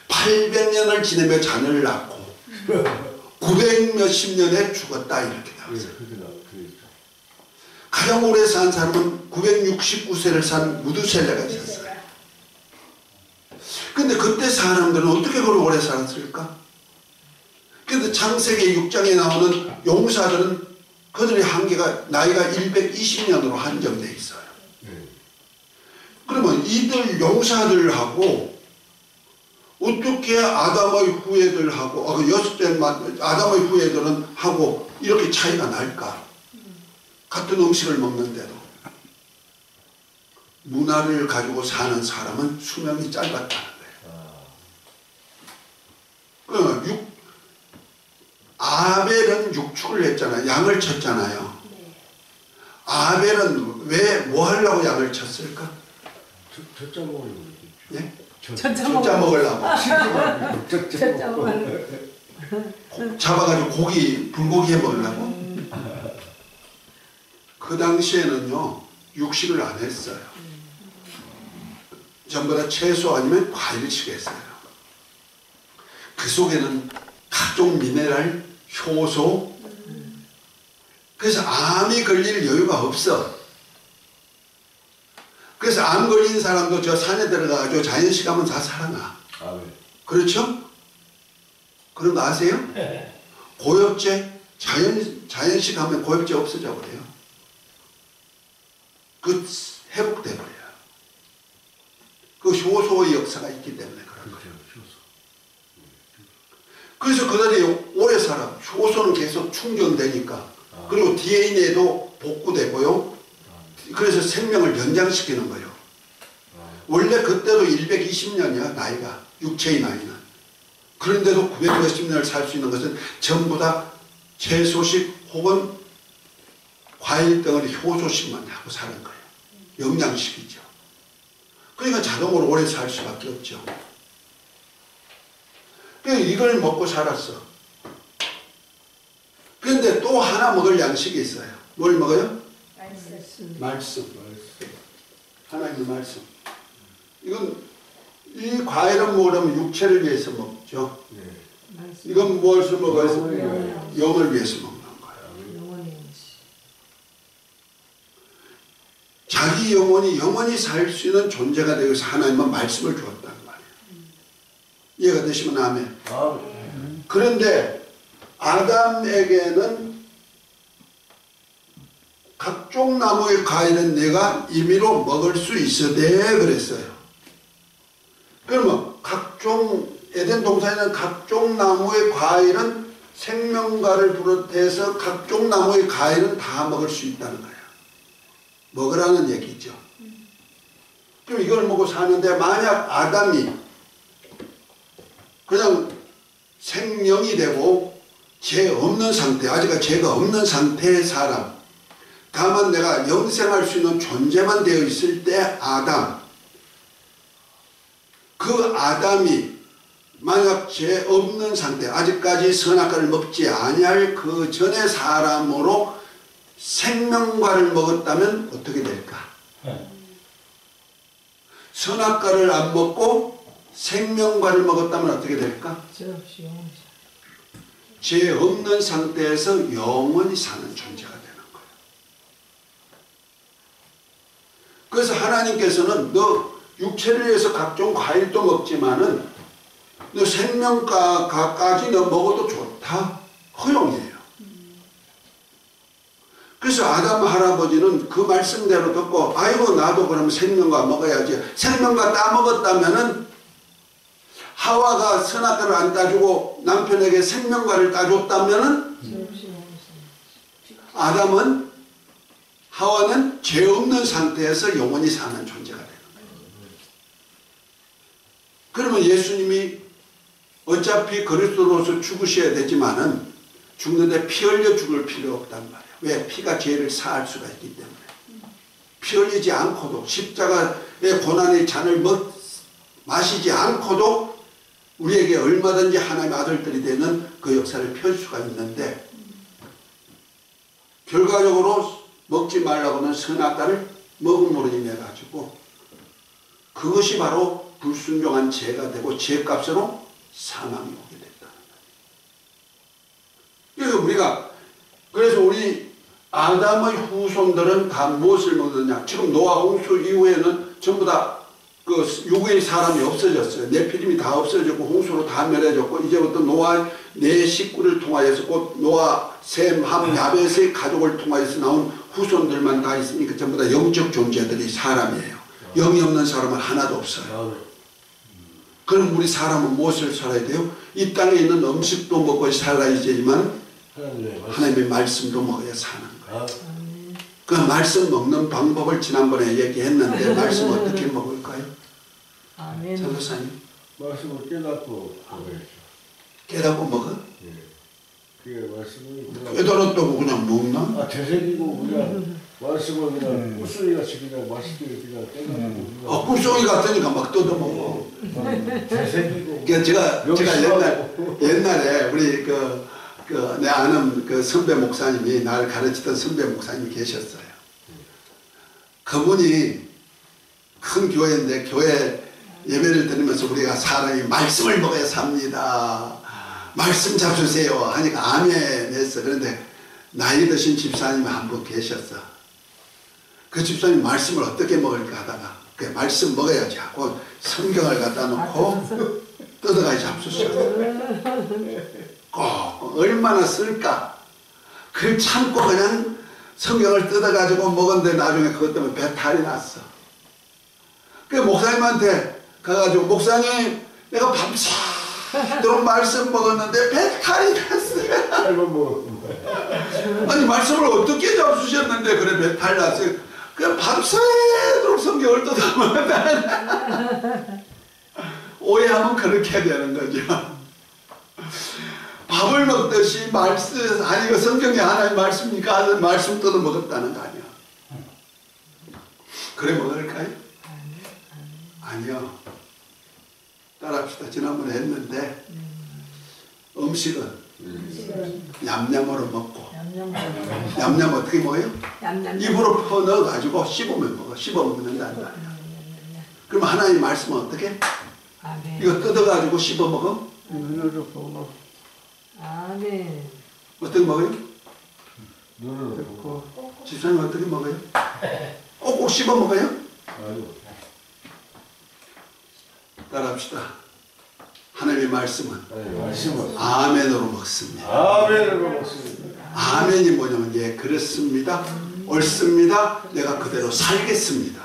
800년을 지내며 자녀를 낳고 900 몇십 년에 죽었다 이렇게 나왔어요. 그러니까. 가장 오래 산 사람은 969세를 산 무두셀레가 있었어요. 근데 그때 사람들은 어떻게 그렇게 오래 살았을까? 그런데 창세기 6장에 나오는 용사들은 그들의 한계가 나이가 120년으로 한정되어 있어요. 그러면 이들 용사들하고 어떻게 아담의 후예들하고 여섯째 아담의 후예들은 하고 이렇게 차이가 날까? 같은 음식을 먹는데도 문화를 가지고 사는 사람은 수명이 짧았다는 거예요. 아벨은 육축을 했잖아요. 양을 쳤잖아요. 아벨은 왜 뭐 하려고 양을 쳤을까? 젖자 먹으려고. 예? 젖자 먹으려고. 젖자 먹으려고. 잡아가지고 불고기 해 먹으려고. 그 당시에는요 육식을 안 했어요. 전부 다 채소 아니면 과일을 치겠어요. 그 속에는 각종 미네랄, 효소, 그래서 암이 걸릴 여유가 없어. 그래서 암 걸린 사람도 저 산에 들어가가지고 자연식 하면 다 살아나. 그렇죠? 그런 거 아세요? 고엽제, 자연식 하면 고엽제 없어져 버려요. 그 회복돼 버려요. 그 효소의 역사가 있기 때문에 그런 거예요. 그래서 그들이 오래 살아. 효소는 계속 충전되니까. 그리고 DNA도 복구되고요. 그래서 생명을 연장시키는 거예요. 원래 그때도 120년이야 나이가. 육체의 나이는. 그런데도 900몇십 년을 살 수 있는 것은 전부 다 채소식 혹은 과일 덩어리 효소식만 하고 사는 거예요. 영양식이죠. 그러니까 자동으로 오래 살 수밖에 없죠. 이걸 먹고 살았어. 그런데 또 하나 먹을 양식이 있어요. 뭘 먹어요? 말씀. 하나님의 말씀. 이건 이 과일은 먹으려면 육체를 위해서 먹죠. 이건 무엇을 먹어요? 영을 위해서 먹는 거예요. 자기 영원히 살 수 있는 존재가 되기 위해서 하나님은 말씀을 주었다는 말이에요. 이해가 되시면 아멘. 그런데 아담에게는 각종 나무의 과일은 내가 임의로 먹을 수 있으되 그랬어요. 그러면 각종 에덴 동산에는 각종 나무의 과일은 생명과를 비롯해서 각종 나무의 과일은 다 먹을 수 있다는 거예요. 먹으라는 얘기죠. 그럼 이걸 먹고 사는데 만약 아담이 그냥 생명이 되고 죄 없는 상태, 아직 죄가 없는 상태의 사람, 다만 내가 영생할 수 있는 존재만 되어 있을 때 아담, 그 아담이 만약 죄 없는 상태, 아직까지 선악과를 먹지 아니할 그 전의 사람으로 생명과를 먹었다면 어떻게 될까? 선악과를 안 먹고 생명과를 먹었다면 어떻게 될까? 죄 없는 상태에서 영원히 사는 존재가 되는 거예요. 그래서 하나님께서는 너 육체를 위해서 각종 과일도 먹지만은 너 생명과까지 너 먹어도 좋다. 허용이에요. 그래서 아담 할아버지는 그 말씀대로 듣고 아이고 나도 그럼 생명과 먹어야지. 생명과 따먹었다면은 하와가 선악과를 안 따주고 남편에게 생명과를 따줬다면은 아담은 하와는 죄 없는 상태에서 영원히 사는 존재가 되는 거예요. 그러면 예수님이 어차피 그리스도로서 죽으셔야 되지만은 죽는데 피 흘려 죽을 필요 없단 말이에요. 왜? 피가 죄를 사할 수가 있기 때문에. 피 흘리지 않고도 십자가의 고난의 잔을 마시지 않고도 우리에게 얼마든지 하나님의 아들들이 되는 그 역사를 펼 수가 있는데 결과적으로 먹지 말라고는 선악과를 먹음으로 인해 가지고 그것이 바로 불순종한 죄가 되고 죄값으로 사망이 오게 됐다는 거예요. 우리가 그래서 우리 아담의 후손들은 다 무엇을 먹느냐? 지금 노아 홍수 이후에는 전부 다 그 육의 사람이 없어졌어요. 네피림이 다 없어졌고 홍수로 다 멸해졌고 이제부터 노아 네 식구를 통하여서 곧 노아, 셈, 함, 야벳의 가족을 통하여서 나온 후손들만 다 있으니까 전부 다 영적 존재들이 사람이에요. 영이 없는 사람은 하나도 없어요. 그럼 우리 사람은 무엇을 살아야 돼요? 이 땅에 있는 음식도 먹고 살아야지만 하나님의 말씀도 먹어야 사는 거예요. 그 말씀 먹는 방법을 지난번에 얘기했는데 말씀 어떻게 먹을까요? 아멘. 전도사님 말씀을 깨닫고 먹어야죠. 깨닫고 먹어? 예. 그게 말씀을 깨달았다고 그냥 먹나? 되새기고 그냥 말씀을 그냥 꿀소리같이 그냥 맛있게 그냥 깨닫고 꿀송이 같으니까 막 뜯어먹어. 되새기고 제가 옛날에 우리 내 아는 그 선배 목사님이 날 가르치던 선배 목사님이 계셨어요. 그분이 큰 교회인데 교회 예배를 드리면서 우리가 사람이 말씀을 먹어야 삽니다. 말씀 잡수세요 하니까 아멘 했어. 그런데 나이 드신 집사님이 한 분 계셨어. 그 집사님 말씀을 어떻게 먹을까 하다가 그 말씀 먹어야지 하고 성경을 갖다 놓고 뜯어가지 잡수셔. 꼭 얼마나 쓸까. 그걸 참고 그냥 성경을 뜯어가지고 먹었는데 나중에 그것 때문에 배탈이 났어. 그 목사님한테 가가지고 목사님 내가 밤새도록 말씀 먹었는데 배탈이 났어요. 잘못 먹었습니다. 아니 말씀을 어떻게 잡수셨는데 그래 배탈 났어요. 그냥 밤새도록 성경을 뜯어먹었다. 오해하면 그렇게 되는 거죠. 밥을 먹듯이 말씀 아니 그 성경이 하나의 말씀이니까 하는 말씀 뜯어 먹었다는 거 아니야. 그래 먹을까요? 아니요. 따라합시다. 지난번에 했는데 음식은 얌얌으로 먹고 얌얌 어떻게 먹어요? 입으로 퍼 넣어가지고 씹으면 먹어. 씹어 먹는다는 말이야. 그럼 하나님 말씀은 어떻게? 이거 뜯어가지고 씹어 먹어? 눈으로 보고. 아멘. 어떻게 먹어요? 눈으로 보고. 집사님 어떻게 먹어요? 꼭꼭 씹어 먹어요? 따라합시다. 하나님의 말씀은 아멘으로 먹습니다. 아멘으로 먹습니다. 아멘이 뭐냐면 예 그렇습니다. 옳습니다. 내가 그대로 살겠습니다.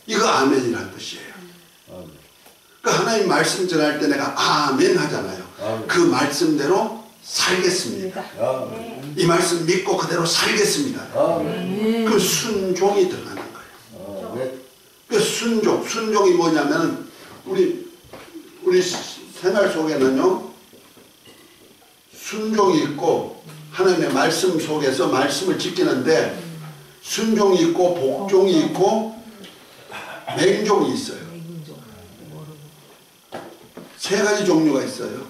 이거 아멘이라는 뜻이에요. 그러니까 하나님 말씀 전할 때 내가 아멘 하잖아요. 그 말씀대로 살겠습니다. 이 말씀 믿고 그대로 살겠습니다. 그 순종이 들어가는 거예요. 그 순종이 뭐냐면 우리 생활 속에는요 순종이 있고 하나님의 말씀 속에서 말씀을 지키는데 순종이 있고 복종이 있고 맹종이 있어요. 세 가지 종류가 있어요.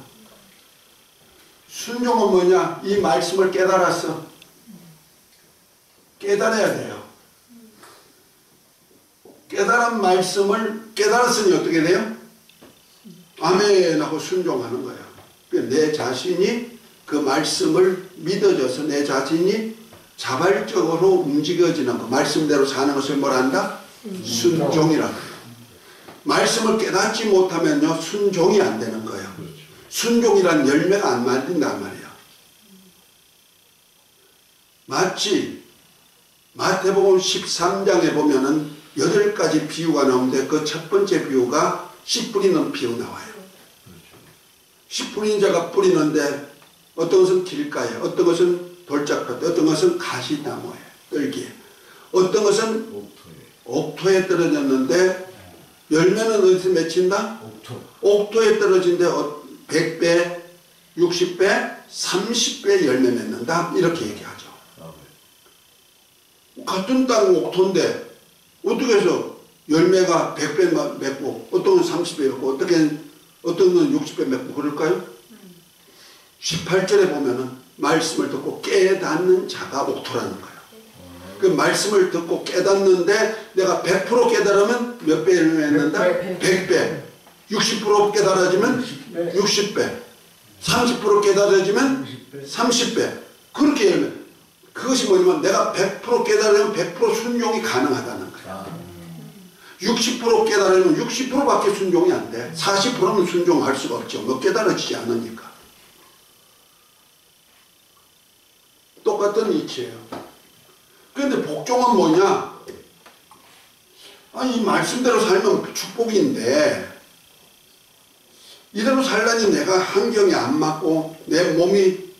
순종은 뭐냐? 이 말씀을 깨달았어. 깨달아야 돼요. 깨달은 말씀을 깨달았으니 어떻게 돼요? 아멘 하고 순종하는 거예요. 내 자신이 그 말씀을 믿어줘서 내 자신이 자발적으로 움직여지는 거. 말씀대로 사는 것을 뭐라 한다? 순종이라고 해요. 말씀을 깨닫지 못하면요 순종이 안 되는 거예요. 순종이란 열매가 안 만든단 말이에요. 마치 마태복음 13장에 보면은 8가지 비유가 나오는데 그 첫 번째 비유가 씨 뿌리는 비유 나와요. 씨 뿌리는 자가 뿌리는데 어떤 것은 길가에, 어떤 것은 돌짝밭에, 어떤 것은 가시나무에, 떨기에, 어떤 것은 옥토에 떨어졌는데 열매는 어디서 맺힌다? 옥토에 떨어진데 100배, 60배, 30배 열매 맺는다 이렇게 얘기하죠. 같은 땅 옥토인데 어떻게 해서 열매가 100배 맺고 어떤 건 30배 맺고 어떤 건 60배 맺고 그럴까요? 18절에 보면은 말씀을 듣고 깨닫는 자가 옥토라는 거예요. 그 말씀을 듣고 깨닫는데 내가 100% 깨달으면 몇 배 열매 맺는다? 100배. 60% 깨달아지면 60배. 30% 깨달아지면 30배. 그렇게 열면 그것이 뭐냐면 내가 100% 깨달으면 100% 순종이 가능하다는 거야. 60% 깨달으면 60%밖에 순종이 안 돼. 40%는 순종할 수가 없죠. 뭐 깨달아지지 않으니까. 똑같은 이치예요. 그런데 복종은 뭐냐? 아니, 이 말씀대로 살면 축복인데 이대로 살라니 내가 환경이 안 맞고 내 몸이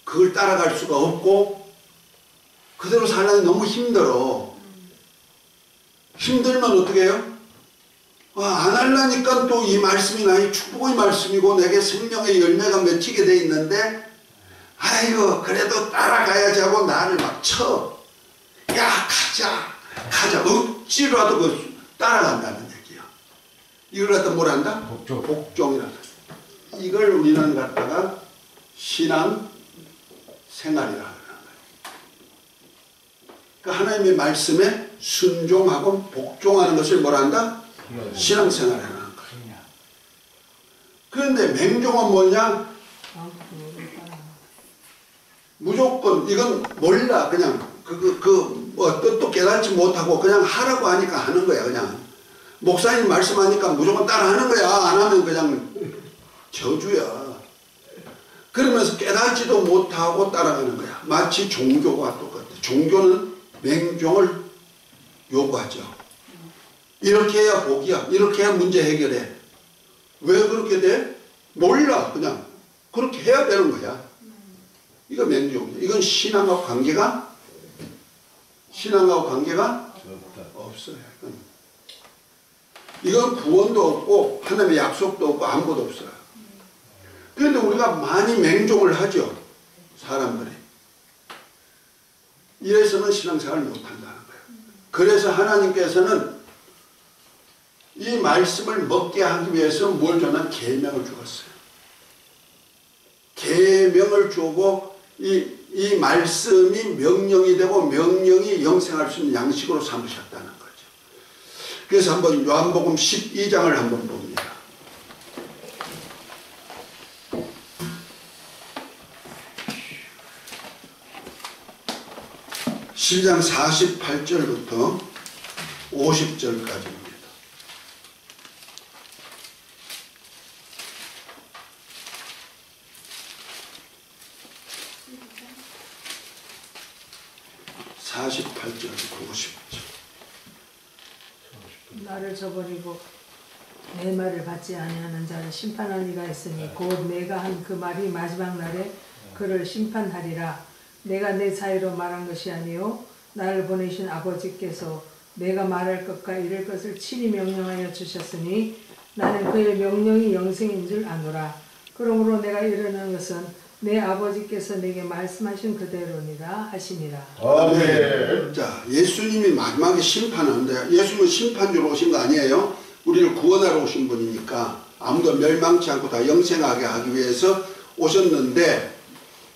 그걸 따라갈 수가 없고 그대로 살라니 너무 힘들어. 힘들면 어떻게 해요? 안 하려니까 또 이 말씀이 나의 축복의 말씀이고 내게 생명의 열매가 맺히게 돼 있는데 아이고 그래도 따라가야지 하고 나를 막 쳐. 야 가자 억지로라도 그 따라간다는 얘기야. 이걸 갖다 뭘 한다? 복종이란다. 이걸 우리는 갖다가 신앙 생활이라 그러는 거예요. 그러니까 하나님의 말씀에 순종하고 복종하는 것을 뭐라 한다? 신앙생활이라는 거예요. 그런데 맹종은 뭐냐? 무조건 이건 몰라. 그냥 뭐 뜻도 깨닫지 못하고 그냥 하라고 하니까 하는 거야. 그냥 목사님 말씀하니까 무조건 따라 하는 거야. 안 하면 그냥 저주야. 그러면서 깨닫지도 못하고 따라가는 거야. 마치 종교와 똑같아. 종교는 맹종을 요구하죠. 이렇게 해야 복이야. 이렇게 해야 문제 해결해. 왜 그렇게 돼? 몰라. 그냥 그렇게 해야 되는 거야. 이거 맹종이야. 이건 신앙하고 관계가 없어요. 이건 구원도 없고 하나님의 약속도 없고 아무것도 없어요. 그런데 우리가 많이 맹종을 하죠. 사람들이. 이래서는 신앙생활을 못한다는 거예요. 그래서 하나님께서는 이 말씀을 먹게 하기 위해서 뭘 주나? 계명을 주었어요. 계명을 주고 이 말씀이 명령이 되고 명령이 영생할 수 있는 양식으로 삼으셨다는 거죠. 그래서 한번 요한복음 12장을 한번 봅니다. (12장) 48절부터 50절까지입니다. 나를 저버리고 내 말을 받지 아니하는 자를 심판할 이가 있으니 곧 내가 한 그 말이 마지막 날에 그를 심판하리라. 내가 내 사이로 말한 것이 아니요 나를 보내신 아버지께서 내가 말할 것과 이를 것을 친히 명령하여 주셨으니 나는 그의 명령이 영생인 줄 아노라. 그러므로 내가 이르는 것은 내 아버지께서 내게 말씀하신 그대로니라 하시니라. 아멘. 자, 예수님이 마지막에 심판하는데 예수님은 심판주로 오신 거 아니에요? 우리를 구원하러 오신 분이니까 아무도 멸망치 않고 다 영생하게 하기 위해서 오셨는데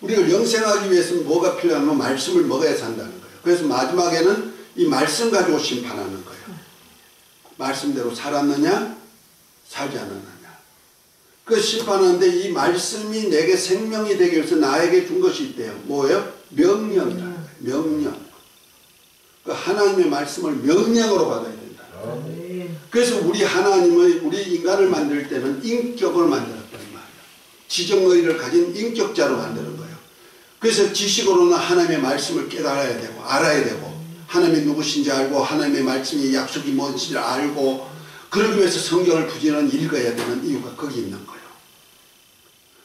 우리를 영생하기 위해서는 뭐가 필요하면 말씀을 먹어야 산다는 거예요. 그래서 마지막에는 이 말씀 가지고 심판하는 거예요. 말씀대로 살았느냐 살지 않았느냐. 그 심판하는데 이 말씀이 내게 생명이 되기 위해서 나에게 준 것이 있대요. 뭐예요? 명령이라는 거예요. 명령. 그 하나님의 말씀을 명령으로 받아야 된다. 그래서 우리 하나님의 우리 인간을 만들 때는 인격을 만들었단 말이에요. 지정의를 가진 인격자로 만드는 거예요. 그래서 지식으로는 하나님의 말씀을 깨달아야 되고 알아야 되고 하나님이 누구신지 알고 하나님의 말씀이 약속이 뭔지 알고 그러기 위해서 성경을 부지런히 읽어야 되는 이유가 거기 있는 거예요.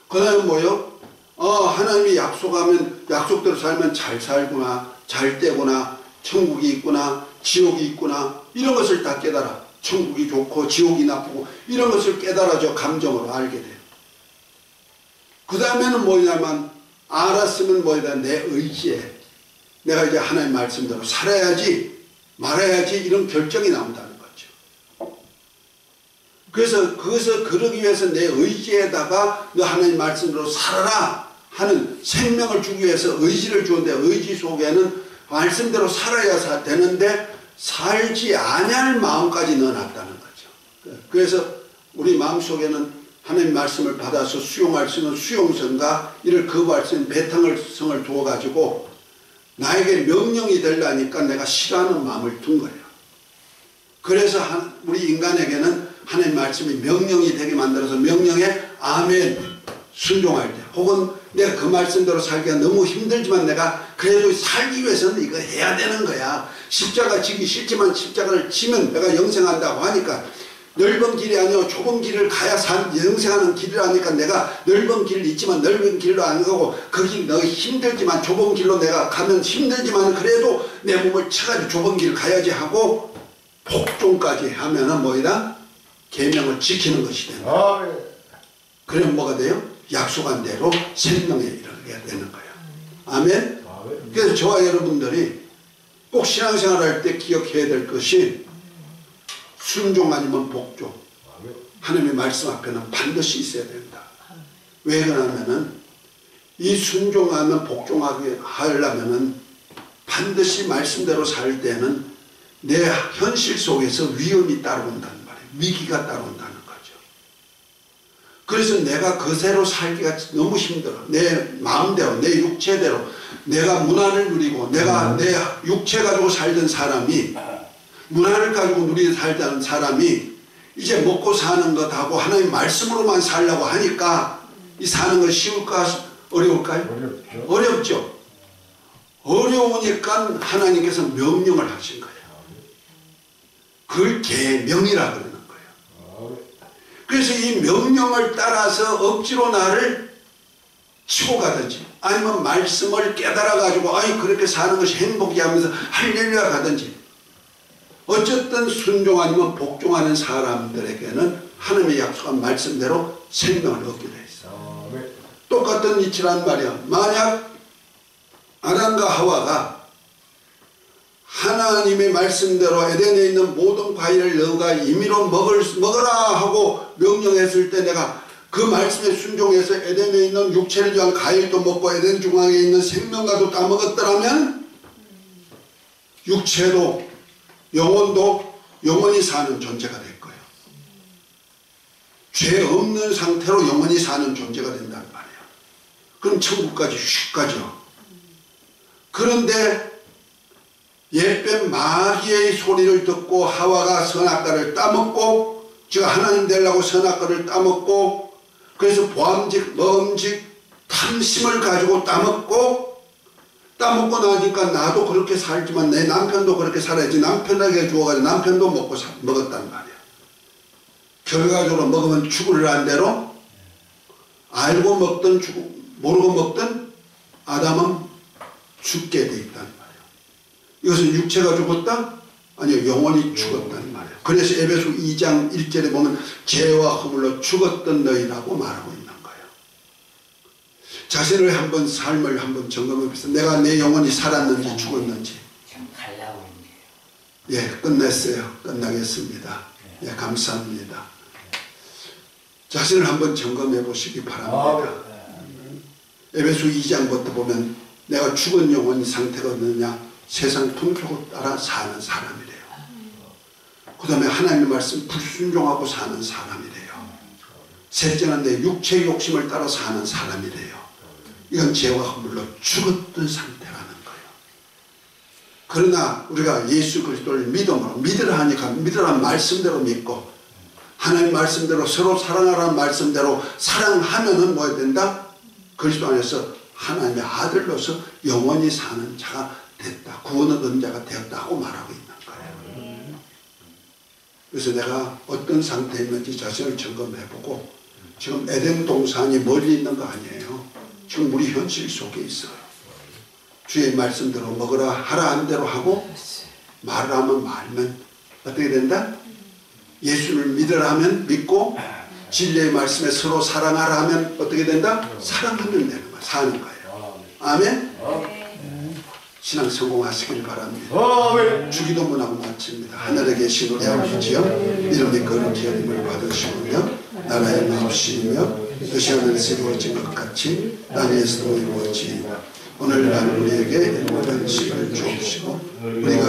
그 다음에 뭐요? 하나님이 약속하면 약속대로 살면 잘 살구나 잘 되구나 천국이 있구나 지옥이 있구나 이런 것을 다 깨달아. 천국이 좋고 지옥이 나쁘고 이런 것을 깨달아져 감정으로 알게 돼요. 그 다음에는 뭐냐면 알았으면 뭐냐 내 의지에 내가 이제 하나님 말씀대로 살아야지 말아야지 이런 결정이 나온다는 거죠. 그래서 그것을 그러기 위해서 내 의지에다가 너 하나님 말씀대로 살아라 하는 생명을 주기 위해서 의지를 주는데 의지 속에는 말씀대로 살아야 되는데 살지 아니할 마음까지 넣어놨다는 거죠. 그래서 우리 마음속에는 하나님 말씀을 받아서 수용할 수 있는 수용성과 이를 거부할 수 있는 배탕성을 두어가지고 나에게 명령이 되려니까 내가 싫어하는 마음을 둔 거예요. 그래서 우리 인간에게는 하나님 말씀이 명령이 되게 만들어서 명령에 아멘 순종할 때, 혹은 내가 그 말씀대로 살기가 너무 힘들지만 내가 그래도 살기 위해서는 이거 해야 되는 거야. 십자가 지기 싫지만 십자가를 지면 내가 영생한다고 하니까, 넓은 길이 아니고 좁은 길을 가야 영생하는 길이라니까 내가 넓은 길을 있지만 넓은 길로 안 가고 그 길 너무 힘들지만 좁은 길로 내가 가면 힘들지만 그래도 내 몸을 쳐가지고 좁은 길 가야지 하고 복종까지 하면은 뭐이다? 계명을 지키는 것이 된다. 그러면 뭐가 돼요? 약속한 대로 생명에 이르게 되는 거예요. 아멘? 그래서 저와 여러분들이 꼭 신앙생활 할 때 기억해야 될 것이 순종 아니면 복종. 하나님의 말씀 앞에는 반드시 있어야 된다. 왜 그러냐면은 이 순종하면 복종하게 하려면은 반드시 말씀대로 살 때는 내 현실 속에서 위험이 따라온다는 말이에요. 위기가 따라온다는 거죠. 그래서 내가 그대로 살기가 너무 힘들어. 내 마음대로, 내 육체대로 내가 문화를 누리고 내가 내 육체 가지고 살던 사람이 문화를 가지고 누리고 살던 사람이 이제 먹고 사는 것하고 하나님 말씀으로만 살려고 하니까 이 사는 것 쉬울까? 어려울까요? 어렵죠. 어려우니까 하나님께서 명령을 하신 거예요. 그걸 계명이라 그러는 거예요. 그래서 이 명령을 따라서 억지로 나를 치고 가든지 아니면 말씀을 깨달아 가지고 아이 그렇게 사는 것이 행복이 하면서 할렐루야 가든지, 어쨌든 순종 아니면 복종하는 사람들에게는 하나님의 약속한 말씀대로 생명을 얻게 돼 있어. 똑같은 이치란 말이야. 만약 아담과 하와가 하나님의 말씀대로 에덴에 있는 모든 과일을 너가 임의로 먹어라 하고 명령했을 때 내가 그 말씀에 순종해서 에덴에 있는 육체를 위한 과일도 먹고 에덴 중앙에 있는 생명과도 따먹었더라면 육체도 영혼도 영원히 사는 존재가 될 거예요. 죄 없는 상태로 영원히 사는 존재가 된단 말이에요. 그럼 천국까지 슉 가죠. 그런데 옛뱀 마귀의 소리를 듣고 하와가 선악과를 따먹고, 제가 하나님 되려고 선악과를 따먹고, 그래서 보암직, 먹음직, 탐심을 가지고 따먹고 나니까 나도 그렇게 살지만 내 남편도 그렇게 살아야지. 남편에게 주어가지고 남편도 먹었단 말이야. 결과적으로 먹으면 죽으라는 대로 알고 먹든 모르고 먹든 아담은 죽게 돼 있단 말이야. 이것은 육체가 죽었다? 아니요, 영원히 죽었단 말이야. 그래서 에베소 2장 1절에 보면 죄와 허물로 죽었던 너희라고 말하고 있는 거예요. 자신을 한번 삶을 한번 점검해보세요. 내가 내 영혼이 살았는지 죽었는지. 좀 달라고 있네요. 예, 끝냈어요. 끝나겠습니다. 예, 감사합니다. 자신을 한번 점검해 보시기 바랍니다. 에베소 2장부터 보면 내가 죽은 영혼의 상태가 어느냐, 세상 풍속을 따라 사는 사람이래요. 그 다음에 하나님의 말씀 불순종하고 사는 사람이래요. 셋째는 내 육체의 욕심을 따라 사는 사람이래요. 이건 죄와 허물로 죽었던 상태라는 거예요. 그러나 우리가 예수 그리스도를 믿음으로, 믿으라 하니까 믿으라는 말씀대로 믿고 하나님 말씀대로 서로 사랑하라는 말씀대로 사랑하면은 뭐가 된다? 그리스도 안에서 하나님의 아들로서 영원히 사는 자가 됐다. 구원을 얻은 자가 되었다고 말하고 있는 거예요. 그래서 내가 어떤 상태에 있는지 자신을 점검해보고, 지금 에덴 동산이 멀리 있는 거 아니에요. 지금 우리 현실 속에 있어요. 주의 말씀대로 먹으라 하라 한 대로 하고 말을 하면 말면 어떻게 된다? 예수를 믿으라 하면 믿고 진리의 말씀에 서로 사랑하라 하면 어떻게 된다? 사랑하면 되는 거예요. 사는 거예요. 아멘? 신앙 성공하시길 바랍니다. 주기도문하고 마칩니다. 하늘에 계신 우리 아버지여, 이름이 거룩히 여김을 받으시오며 나라의 마옵시며 뜻이 하늘에서 이루어진 것 같이 땅에서도 이루어지이다. 오늘날 우리에게 모든 식을 주옵시고 우리가